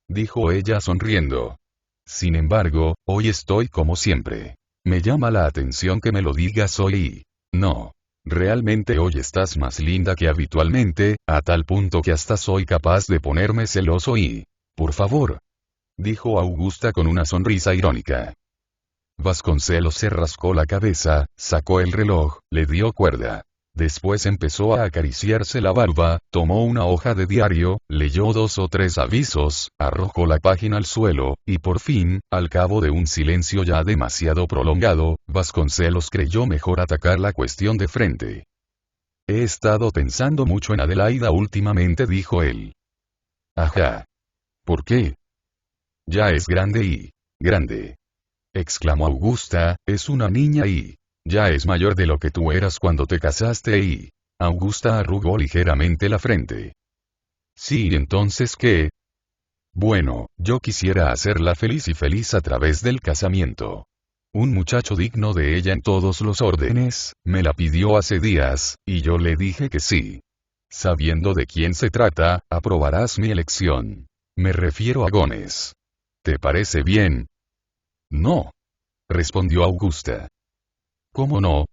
dijo ella sonriendo. Sin embargo, hoy estoy como siempre. Me llama la atención que me lo digas hoy. No. Realmente hoy estás más linda que habitualmente, a tal punto que hasta soy capaz de ponerme celoso y... Por favor, dijo Augusta con una sonrisa irónica. Vasconcelos se rascó la cabeza, sacó el reloj, le dio cuerda. Después empezó a acariciarse la barba, tomó una hoja de diario, leyó 2 o 3 avisos, arrojó la página al suelo, y por fin, al cabo de un silencio ya demasiado prolongado, Vasconcelos creyó mejor atacar la cuestión de frente. He estado pensando mucho en Adelaida últimamente, dijo él. Ajá. ¿Por qué? Ya es grande grande, exclamó Augusta, es una niña y... ya es mayor de lo que tú eras cuando te casaste y... Augusta arrugó ligeramente la frente. Sí, ¿y entonces qué? Bueno, yo quisiera hacerla feliz y feliz a través del casamiento. Un muchacho digno de ella en todos los órdenes, me la pidió hace días, y yo le dije que sí. Sabiendo de quién se trata, aprobarás mi elección. Me refiero a Gómez. ¿Te parece bien? No, respondió Augusta. ¿Cómo no?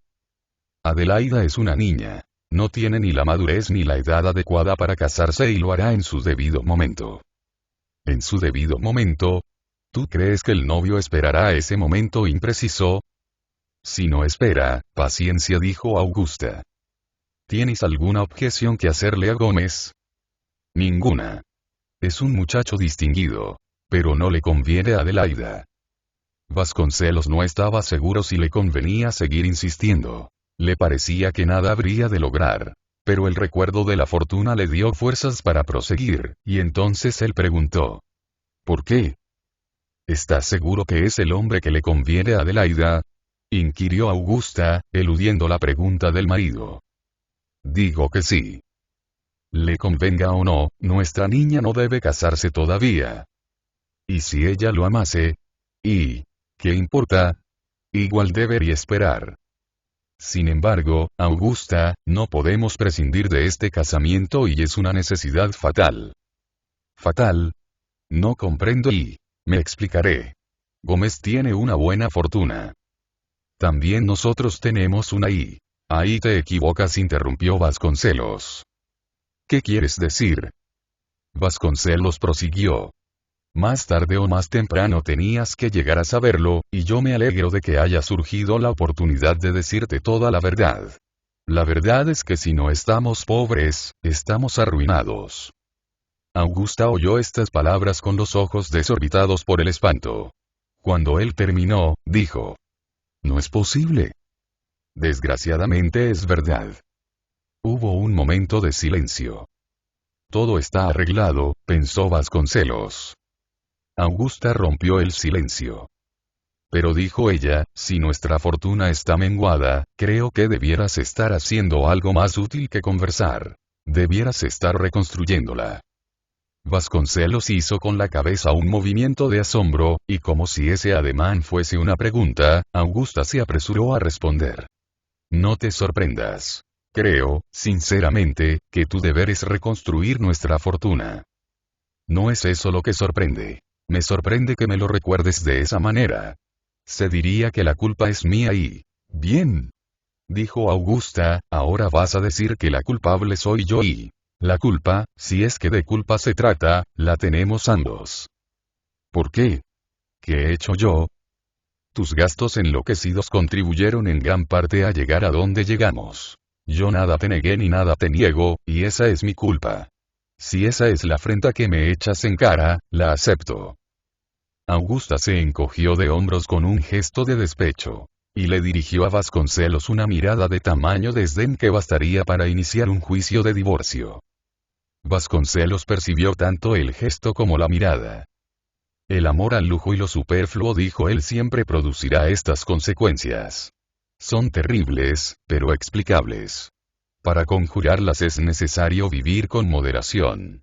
Adelaida es una niña. No tiene ni la madurez ni la edad adecuada para casarse y lo hará en su debido momento. ¿En su debido momento? ¿Tú crees que el novio esperará a ese momento impreciso? Si no espera, paciencia, dijo Augusta. ¿Tienes alguna objeción que hacerle a Gómez? Ninguna. Es un muchacho distinguido. Pero no le conviene a Adelaida. Vasconcelos no estaba seguro si le convenía seguir insistiendo. Le parecía que nada habría de lograr. Pero el recuerdo de la fortuna le dio fuerzas para proseguir, y entonces él preguntó. ¿Por qué? ¿Estás seguro que es el hombre que le conviene a Adelaida?, inquirió Augusta, eludiendo la pregunta del marido. Digo que sí. Le convenga o no, nuestra niña no debe casarse todavía. ¿Y si ella lo amase? ¿Y qué importa? Igual debería esperar. Sin embargo, Augusta, no podemos prescindir de este casamiento y es una necesidad fatal. ¿Fatal? No comprendo y... me explicaré. Gómez tiene una buena fortuna. También nosotros tenemos una y... Ahí te equivocas, interrumpió Vasconcelos. ¿Qué quieres decir? Vasconcelos prosiguió. Más tarde o más temprano tenías que llegar a saberlo, y yo me alegro de que haya surgido la oportunidad de decirte toda la verdad. La verdad es que si no estamos pobres, estamos arruinados. Augusta oyó estas palabras con los ojos desorbitados por el espanto. Cuando él terminó, dijo: «No es posible». «Desgraciadamente es verdad». Hubo un momento de silencio. «Todo está arreglado», pensó Vasconcelos. Augusta rompió el silencio. «Pero», dijo ella, «si nuestra fortuna está menguada, creo que debieras estar haciendo algo más útil que conversar. Debieras estar reconstruyéndola». Vasconcelos hizo con la cabeza un movimiento de asombro, y como si ese ademán fuese una pregunta, Augusta se apresuró a responder. «No te sorprendas. Creo, sinceramente, que tu deber es reconstruir nuestra fortuna». «No es eso lo que sorprende. Me sorprende que me lo recuerdes de esa manera. Se diría que la culpa es mía y...». «Bien», dijo Augusta, «ahora vas a decir que la culpable soy yo y... la culpa, si es que de culpa se trata, la tenemos ambos». «¿Por qué? ¿Qué he hecho yo?» «Tus gastos enloquecidos contribuyeron en gran parte a llegar a donde llegamos. Yo nada te negué ni nada te niego, y esa es mi culpa. Si esa es la afrenta que me echas en cara, la acepto». Augusta se encogió de hombros con un gesto de despecho. Y le dirigió a Vasconcelos una mirada de tamaño desdén que bastaría para iniciar un juicio de divorcio. Vasconcelos percibió tanto el gesto como la mirada. «El amor al lujo y lo superfluo», dijo él, «siempre producirá estas consecuencias. Son terribles, pero explicables. Para conjurarlas es necesario vivir con moderación.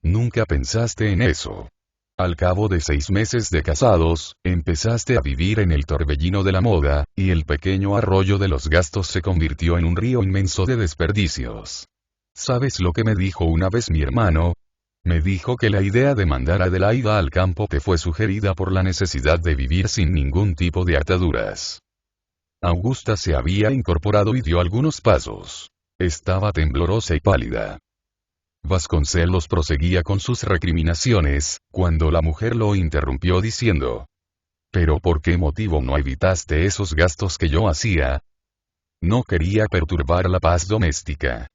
Nunca pensaste en eso. Al cabo de 6 meses de casados, empezaste a vivir en el torbellino de la moda, y el pequeño arroyo de los gastos se convirtió en un río inmenso de desperdicios. ¿Sabes lo que me dijo una vez mi hermano? Me dijo que la idea de mandar a Adelaida al campo te fue sugerida por la necesidad de vivir sin ningún tipo de ataduras». Augusta se había incorporado y dio algunos pasos. Estaba temblorosa y pálida. Vasconcelos proseguía con sus recriminaciones, cuando la mujer lo interrumpió diciendo: «¿Pero por qué motivo no evitaste esos gastos que yo hacía?» «No quería perturbar la paz doméstica».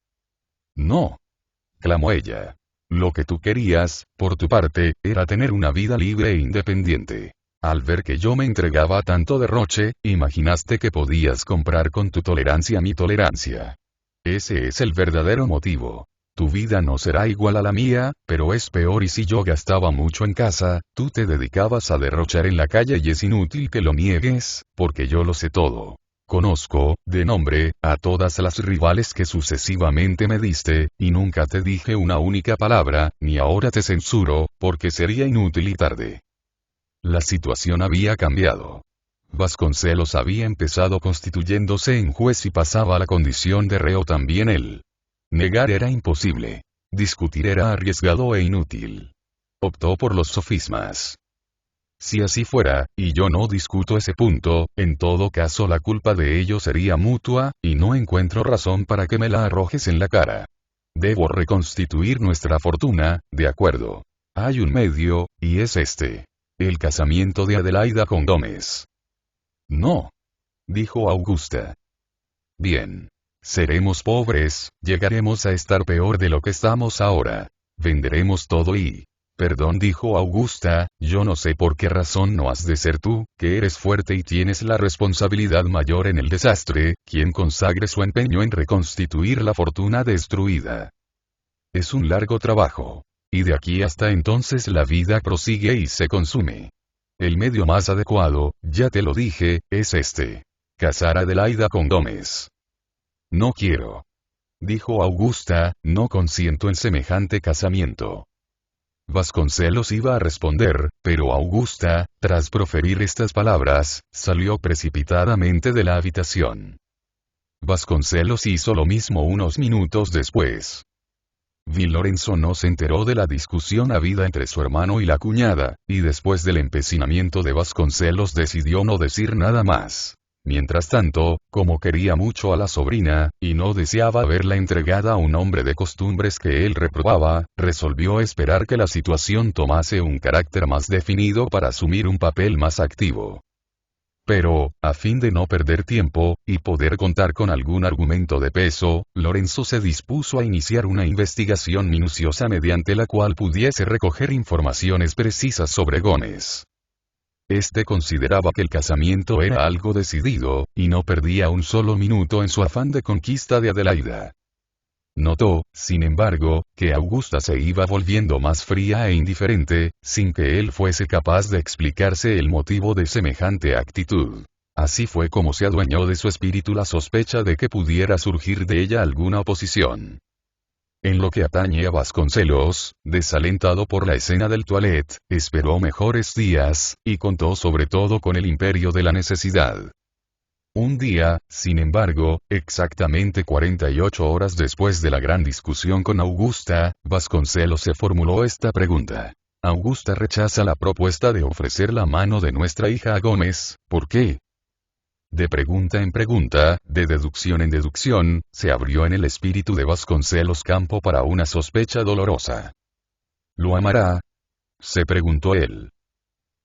«No», clamó ella. «Lo que tú querías, por tu parte, era tener una vida libre e independiente. Al ver que yo me entregaba a tanto derroche, imaginaste que podías comprar con tu tolerancia mi tolerancia. Ese es el verdadero motivo. Tu vida no será igual a la mía, pero es peor, y si yo gastaba mucho en casa, tú te dedicabas a derrochar en la calle y es inútil que lo niegues, porque yo lo sé todo. Conozco, de nombre, a todas las rivales que sucesivamente me diste, y nunca te dije una única palabra, ni ahora te censuro, porque sería inútil y tarde». La situación había cambiado. Vasconcelos había empezado constituyéndose en juez y pasaba a la condición de reo también él. Negar era imposible. Discutir era arriesgado e inútil. Optó por los sofismas. Si así fuera, y yo no discuto ese punto, en todo caso la culpa de ello sería mutua, y no encuentro razón para que me la arrojes en la cara. Debo reconstituir nuestra fortuna, de acuerdo. Hay un medio, y es este. El casamiento de Adelaida con Gómez. «No», dijo Augusta. «Bien. Seremos pobres, llegaremos a estar peor de lo que estamos ahora. Venderemos todo y...». «Perdón», dijo Augusta, «yo no sé por qué razón no has de ser tú, que eres fuerte y tienes la responsabilidad mayor en el desastre, quien consagre su empeño en reconstituir la fortuna destruida. Es un largo trabajo. Y de aquí hasta entonces la vida prosigue y se consume. El medio más adecuado, ya te lo dije, es este. Casar a Adelaida con Gómez». «No quiero», dijo Augusta, «no consiento en semejante casamiento». Vasconcelos iba a responder, pero Augusta, tras proferir estas palabras, salió precipitadamente de la habitación. Vasconcelos hizo lo mismo unos minutos después. Lorenzo no se enteró de la discusión habida entre su hermano y la cuñada, y después del empecinamiento de Vasconcelos decidió no decir nada más. Mientras tanto, como quería mucho a la sobrina, y no deseaba verla entregada a un hombre de costumbres que él reprobaba, resolvió esperar que la situación tomase un carácter más definido para asumir un papel más activo. Pero, a fin de no perder tiempo, y poder contar con algún argumento de peso, Lorenzo se dispuso a iniciar una investigación minuciosa mediante la cual pudiese recoger informaciones precisas sobre Gómez. Este consideraba que el casamiento era algo decidido, y no perdía un solo minuto en su afán de conquista de Adelaida. Notó, sin embargo, que Augusta se iba volviendo más fría e indiferente, sin que él fuese capaz de explicarse el motivo de semejante actitud. Así fue como se adueñó de su espíritu la sospecha de que pudiera surgir de ella alguna oposición. En lo que atañe a Vasconcelos, desalentado por la escena del toilette, esperó mejores días, y contó sobre todo con el imperio de la necesidad. Un día, sin embargo, exactamente 48 horas después de la gran discusión con Augusta, Vasconcelos se formuló esta pregunta. Augusta rechaza la propuesta de ofrecer la mano de nuestra hija a Gómez, ¿por qué? De pregunta en pregunta, de deducción en deducción, se abrió en el espíritu de Vasconcelos campo para una sospecha dolorosa. ¿Lo amará?, se preguntó él.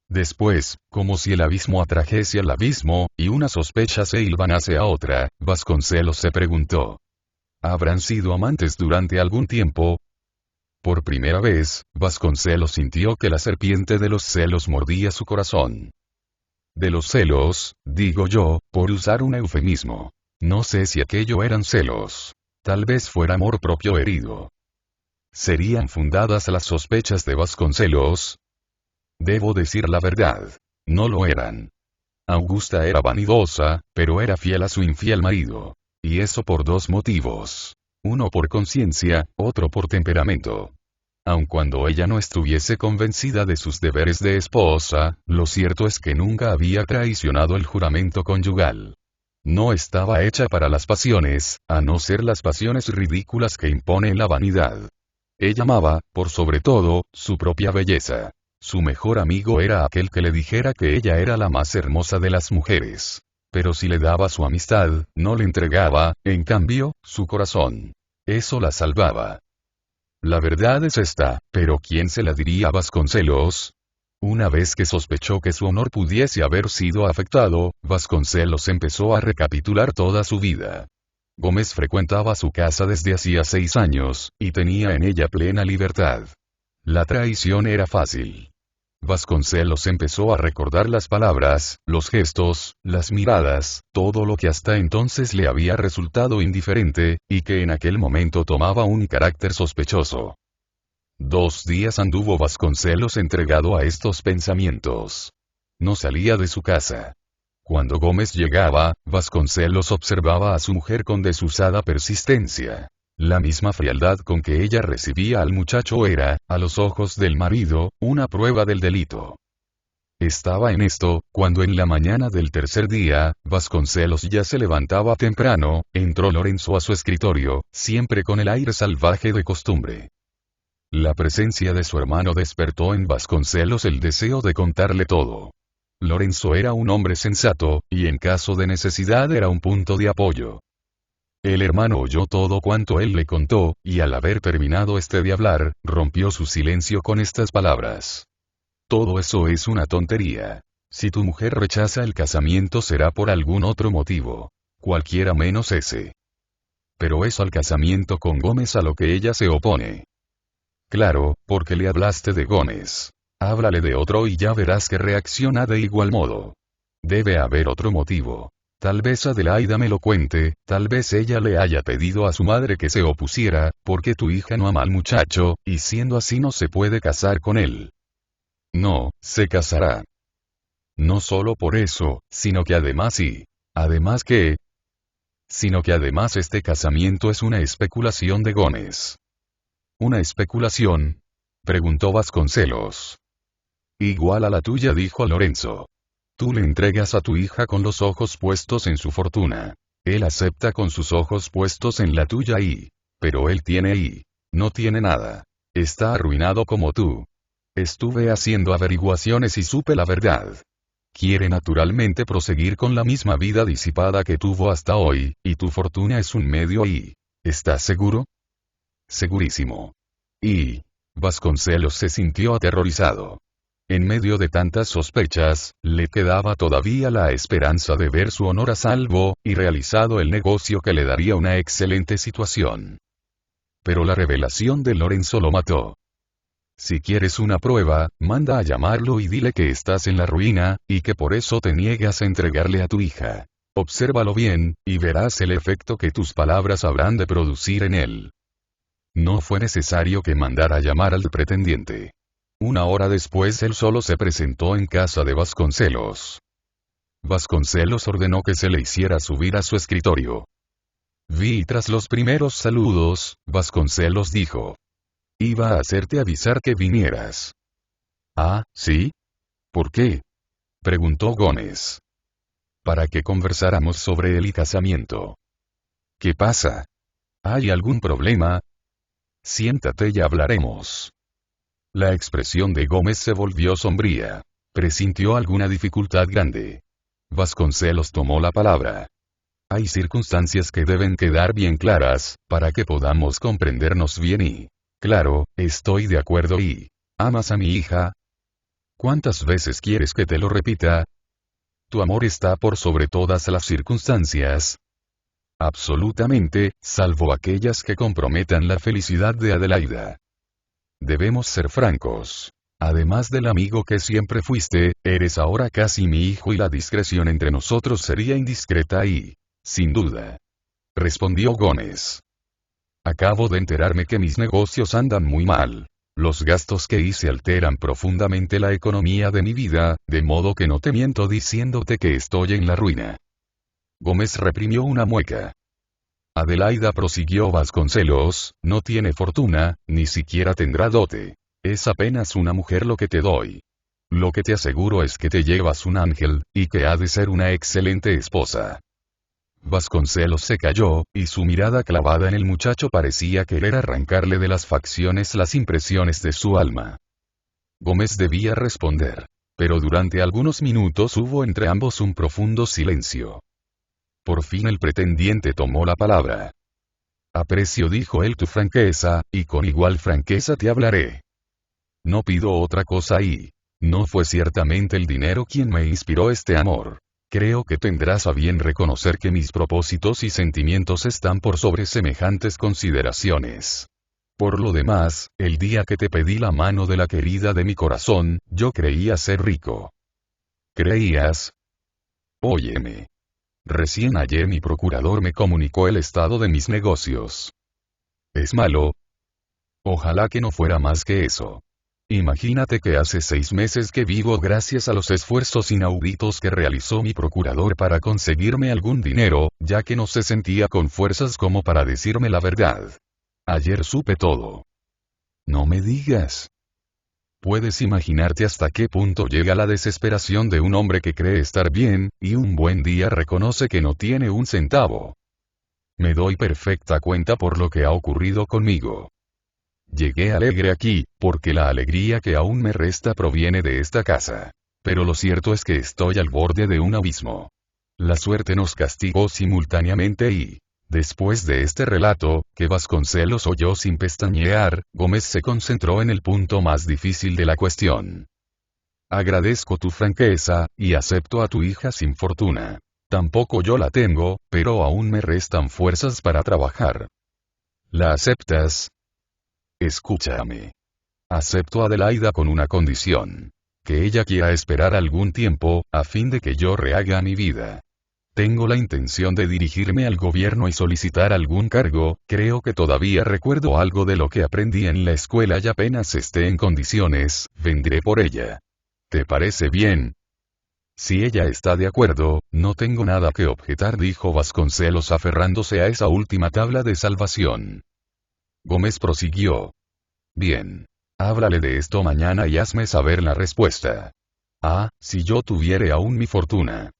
Después, como si el abismo atrajese al abismo, y una sospecha se hilvanase a otra, Vasconcelos se preguntó. ¿Habrán sido amantes durante algún tiempo? Por primera vez, Vasconcelos sintió que la serpiente de los celos mordía su corazón. De los celos, digo yo, por usar un eufemismo. No sé si aquello eran celos. Tal vez fuera amor propio herido. ¿Serían fundadas las sospechas de Vasconcelos? Debo decir la verdad. No lo eran. Augusta era vanidosa, pero era fiel a su infiel marido. Y eso por dos motivos. Uno por conciencia, otro por temperamento. Aun cuando ella no estuviese convencida de sus deberes de esposa, lo cierto es que nunca había traicionado el juramento conyugal. No estaba hecha para las pasiones, a no ser las pasiones ridículas que impone la vanidad. Ella amaba, por sobre todo, su propia belleza. Su mejor amigo era aquel que le dijera que ella era la más hermosa de las mujeres. Pero si le daba su amistad, no le entregaba, en cambio, su corazón. Eso la salvaba. La verdad es esta, pero ¿quién se la diría a Vasconcelos? Una vez que sospechó que su honor pudiese haber sido afectado, Vasconcelos empezó a recapitular toda su vida. Gómez frecuentaba su casa desde hacía 6 años, y tenía en ella plena libertad. La traición era fácil. Vasconcelos empezó a recordar las palabras, los gestos, las miradas, todo lo que hasta entonces le había resultado indiferente, y que en aquel momento tomaba un carácter sospechoso. 2 días anduvo Vasconcelos entregado a estos pensamientos. No salía de su casa. Cuando Gómez llegaba, Vasconcelos observaba a su mujer con desusada persistencia. La misma frialdad con que ella recibía al muchacho era, a los ojos del marido, una prueba del delito. Estaba en esto, cuando en la mañana del tercer día, Vasconcelos ya se levantaba temprano, entró Lorenzo a su escritorio, siempre con el aire salvaje de costumbre. La presencia de su hermano despertó en Vasconcelos el deseo de contarle todo. Lorenzo era un hombre sensato, y en caso de necesidad era un punto de apoyo. El hermano oyó todo cuanto él le contó, y al haber terminado de hablar, rompió su silencio con estas palabras. Todo eso es una tontería. Si tu mujer rechaza el casamiento será por algún otro motivo. Cualquiera menos ese. Pero es al casamiento con Gómez a lo que ella se opone. Claro, porque le hablaste de Gómez. Háblale de otro y ya verás que reacciona de igual modo. Debe haber otro motivo. Tal vez Adelaida me lo cuente, tal vez ella le haya pedido a su madre que se opusiera, porque tu hija no ama al muchacho, y siendo así no se puede casar con él. No, se casará. No solo por eso, sino que además sí. ¿Además qué? Sino que además este casamiento es una especulación de Gómez. ¿Una especulación?, preguntó Vasconcelos. Igual a la tuya, dijo Lorenzo. Tú le entregas a tu hija con los ojos puestos en su fortuna. Él acepta con sus ojos puestos en la tuya pero él tiene no tiene nada. Está arruinado como tú. Estuve haciendo averiguaciones y supe la verdad. Quiere naturalmente proseguir con la misma vida disipada que tuvo hasta hoy, y tu fortuna es un medio y... ¿Estás seguro? Segurísimo. Y... Vasconcelos se sintió aterrorizado. En medio de tantas sospechas, le quedaba todavía la esperanza de ver su honor a salvo, y realizado el negocio que le daría una excelente situación. Pero la revelación de Lorenzo lo mató. Si quieres una prueba, manda a llamarlo y dile que estás en la ruina, y que por eso te niegas a entregarle a tu hija. Obsérvalo bien, y verás el efecto que tus palabras habrán de producir en él. No fue necesario que mandara a llamar al pretendiente. Una hora después él solo se presentó en casa de Vasconcelos. Vasconcelos ordenó que se le hiciera subir a su escritorio. Vi y tras los primeros saludos, Vasconcelos dijo: iba a hacerte avisar que vinieras. Ah, ¿sí? ¿Por qué? Preguntó Gómez. Para que conversáramos sobre el casamiento. ¿Qué pasa? ¿Hay algún problema? Siéntate y hablaremos. La expresión de Gómez se volvió sombría. Presintió alguna dificultad grande. Vasconcelos tomó la palabra. Hay circunstancias que deben quedar bien claras, para que podamos comprendernos bien y... Claro, estoy de acuerdo y... ¿Amas a mi hija? ¿Cuántas veces quieres que te lo repita? Tu amor está por sobre todas las circunstancias. Absolutamente, salvo aquellas que comprometan la felicidad de Adelaida. Debemos ser francos. Además del amigo que siempre fuiste, eres ahora casi mi hijo y la discreción entre nosotros sería indiscreta y... Sin duda. Respondió Gómez. Acabo de enterarme que mis negocios andan muy mal. Los gastos que hice alteran profundamente la economía de mi vida, de modo que no te miento diciéndote que estoy en la ruina. Gómez reprimió una mueca. Adelaida, prosiguió Vasconcelos, no tiene fortuna, ni siquiera tendrá dote. Es apenas una mujer lo que te doy. Lo que te aseguro es que te llevas un ángel, y que ha de ser una excelente esposa. Vasconcelos se calló, y su mirada clavada en el muchacho parecía querer arrancarle de las facciones las impresiones de su alma. Gómez debía responder. Pero durante algunos minutos hubo entre ambos un profundo silencio. Por fin el pretendiente tomó la palabra. Aprecio, dijo él, tu franqueza, y con igual franqueza te hablaré. No pido otra cosa y... No fue ciertamente el dinero quien me inspiró este amor. Creo que tendrás a bien reconocer que mis propósitos y sentimientos están por sobre semejantes consideraciones. Por lo demás, el día que te pedí la mano de la querida de mi corazón, yo creía ser rico. ¿Creías? Óyeme. Recién ayer mi procurador me comunicó el estado de mis negocios. ¿Es malo? Ojalá que no fuera más que eso. Imagínate que hace 6 meses que vivo gracias a los esfuerzos inauditos que realizó mi procurador para conseguirme algún dinero, ya que no se sentía con fuerzas como para decirme la verdad. Ayer supe todo. No me digas. Puedes imaginarte hasta qué punto llega la desesperación de un hombre que cree estar bien, y un buen día reconoce que no tiene un centavo. Me doy perfecta cuenta por lo que ha ocurrido conmigo. Llegué alegre aquí, porque la alegría que aún me resta proviene de esta casa. Pero lo cierto es que estoy al borde de un abismo. La suerte nos castigó simultáneamente y... Después de este relato, que Vasconcelos oyó sin pestañear, Gómez se concentró en el punto más difícil de la cuestión. Agradezco tu franqueza, y acepto a tu hija sin fortuna. Tampoco yo la tengo, pero aún me restan fuerzas para trabajar. ¿La aceptas? Escúchame. Acepto a Adelaida con una condición. Que ella quiera esperar algún tiempo, a fin de que yo rehaga mi vida. Tengo la intención de dirigirme al gobierno y solicitar algún cargo, creo que todavía recuerdo algo de lo que aprendí en la escuela y apenas esté en condiciones, vendré por ella. ¿Te parece bien? Si ella está de acuerdo, no tengo nada que objetar, dijo Vasconcelos aferrándose a esa última tabla de salvación. Gómez prosiguió. Bien. Háblale de esto mañana y hazme saber la respuesta. Ah, si yo tuviere aún mi fortuna.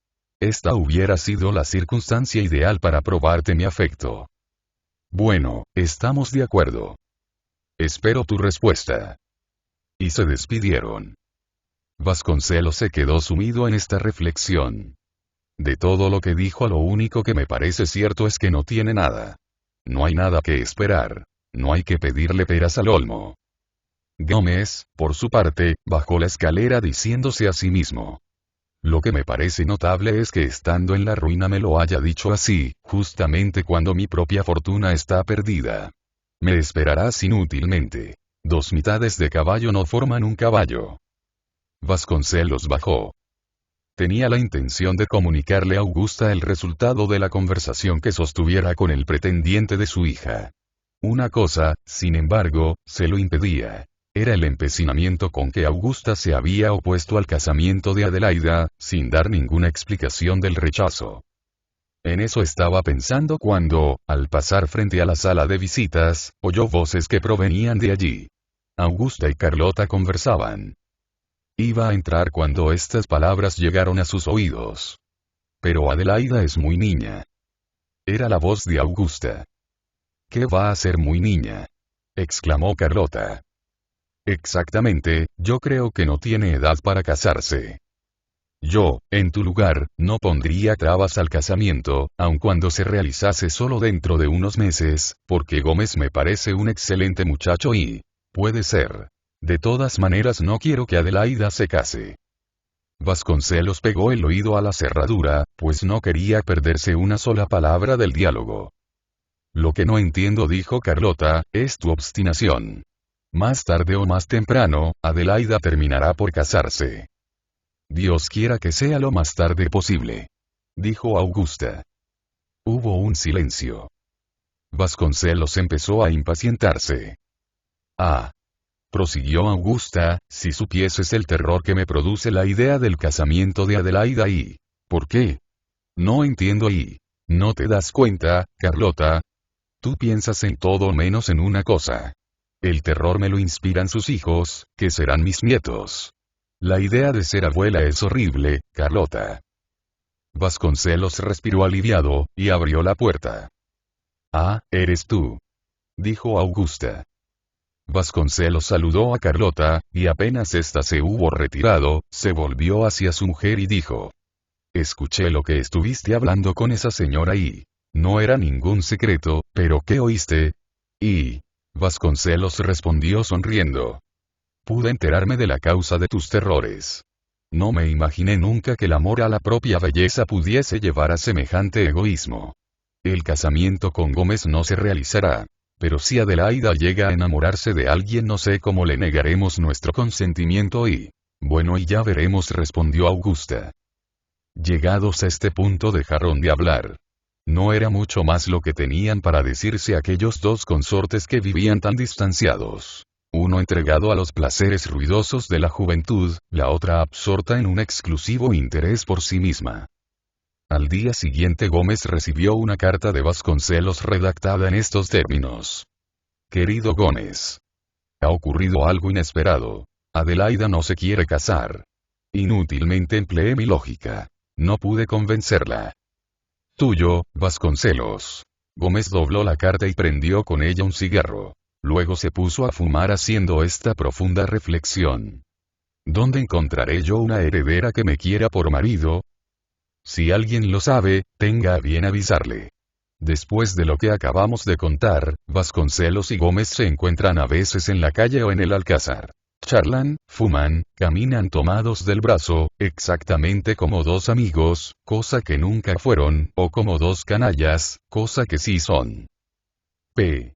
Esta hubiera sido la circunstancia ideal para probarte mi afecto. Bueno, estamos de acuerdo. Espero tu respuesta. Y se despidieron. Vasconcelos se quedó sumido en esta reflexión. De todo lo que dijo, lo único que me parece cierto es que no tiene nada. No hay nada que esperar. No hay que pedirle peras al olmo. Gómez, por su parte, bajó la escalera diciéndose a sí mismo. Lo que me parece notable es que estando en la ruina me lo haya dicho así, justamente cuando mi propia fortuna está perdida. Me esperarás inútilmente. Dos mitades de caballo no forman un caballo. Vasconcelos bajó. Tenía la intención de comunicarle a Augusta el resultado de la conversación que sostuviera con el pretendiente de su hija. Una cosa, sin embargo, se lo impedía. Era el empecinamiento con que Augusta se había opuesto al casamiento de Adelaida, sin dar ninguna explicación del rechazo. En eso estaba pensando cuando, al pasar frente a la sala de visitas, oyó voces que provenían de allí. Augusta y Carlota conversaban. Iba a entrar cuando estas palabras llegaron a sus oídos. Pero Adelaida es muy niña. Era la voz de Augusta. ¿Qué va a ser muy niña?, exclamó Carlota. Exactamente, yo creo que no tiene edad para casarse. Yo, en tu lugar, no pondría trabas al casamiento, aun cuando se realizase solo dentro de unos meses, porque Gómez me parece un excelente muchacho y... puede ser. De todas maneras no quiero que Adelaida se case. Vasconcelos pegó el oído a la cerradura, pues no quería perderse una sola palabra del diálogo. Lo que no entiendo, dijo Carlota, es tu obstinación. Más tarde o más temprano, Adelaida terminará por casarse. Dios quiera que sea lo más tarde posible, dijo Augusta. Hubo un silencio. Vasconcelos empezó a impacientarse. Ah, prosiguió Augusta, si supieses el terror que me produce la idea del casamiento de Adelaida y... ¿Por qué? No entiendo y... ¿No te das cuenta, Carlota? Tú piensas en todo menos en una cosa. El terror me lo inspiran sus hijos, que serán mis nietos. La idea de ser abuela es horrible, Carlota. Vasconcelos respiró aliviado, y abrió la puerta. Ah, eres tú, dijo Augusta. Vasconcelos saludó a Carlota, y apenas ésta se hubo retirado, se volvió hacia su mujer y dijo. Escuché lo que estuviste hablando con esa señora y... no era ningún secreto, pero ¿qué oíste? Y... Vasconcelos respondió sonriendo. Pude enterarme de la causa de tus terrores. No me imaginé nunca que el amor a la propia belleza pudiese llevar a semejante egoísmo. El casamiento con Gómez no se realizará. Pero si Adelaida llega a enamorarse de alguien, no sé cómo le negaremos nuestro consentimiento y... bueno, y ya veremos, respondió Augusta. Llegados a este punto dejaron de hablar. No era mucho más lo que tenían para decirse aquellos dos consortes que vivían tan distanciados. Uno entregado a los placeres ruidosos de la juventud, la otra absorta en un exclusivo interés por sí misma. Al día siguiente Gómez recibió una carta de Vasconcelos redactada en estos términos. Querido Gómez. Ha ocurrido algo inesperado. Adelaida no se quiere casar. Inútilmente empleé mi lógica. No pude convencerla. Tuyo, Vasconcelos. Gómez dobló la carta y prendió con ella un cigarro. Luego se puso a fumar haciendo esta profunda reflexión. ¿Dónde encontraré yo una heredera que me quiera por marido? Si alguien lo sabe, tenga a bien avisarle. Después de lo que acabamos de contar, Vasconcelos y Gómez se encuentran a veces en la calle o en el alcázar. Charlan, fuman, caminan tomados del brazo, exactamente como dos amigos, cosa que nunca fueron, o como dos canallas, cosa que sí son. P.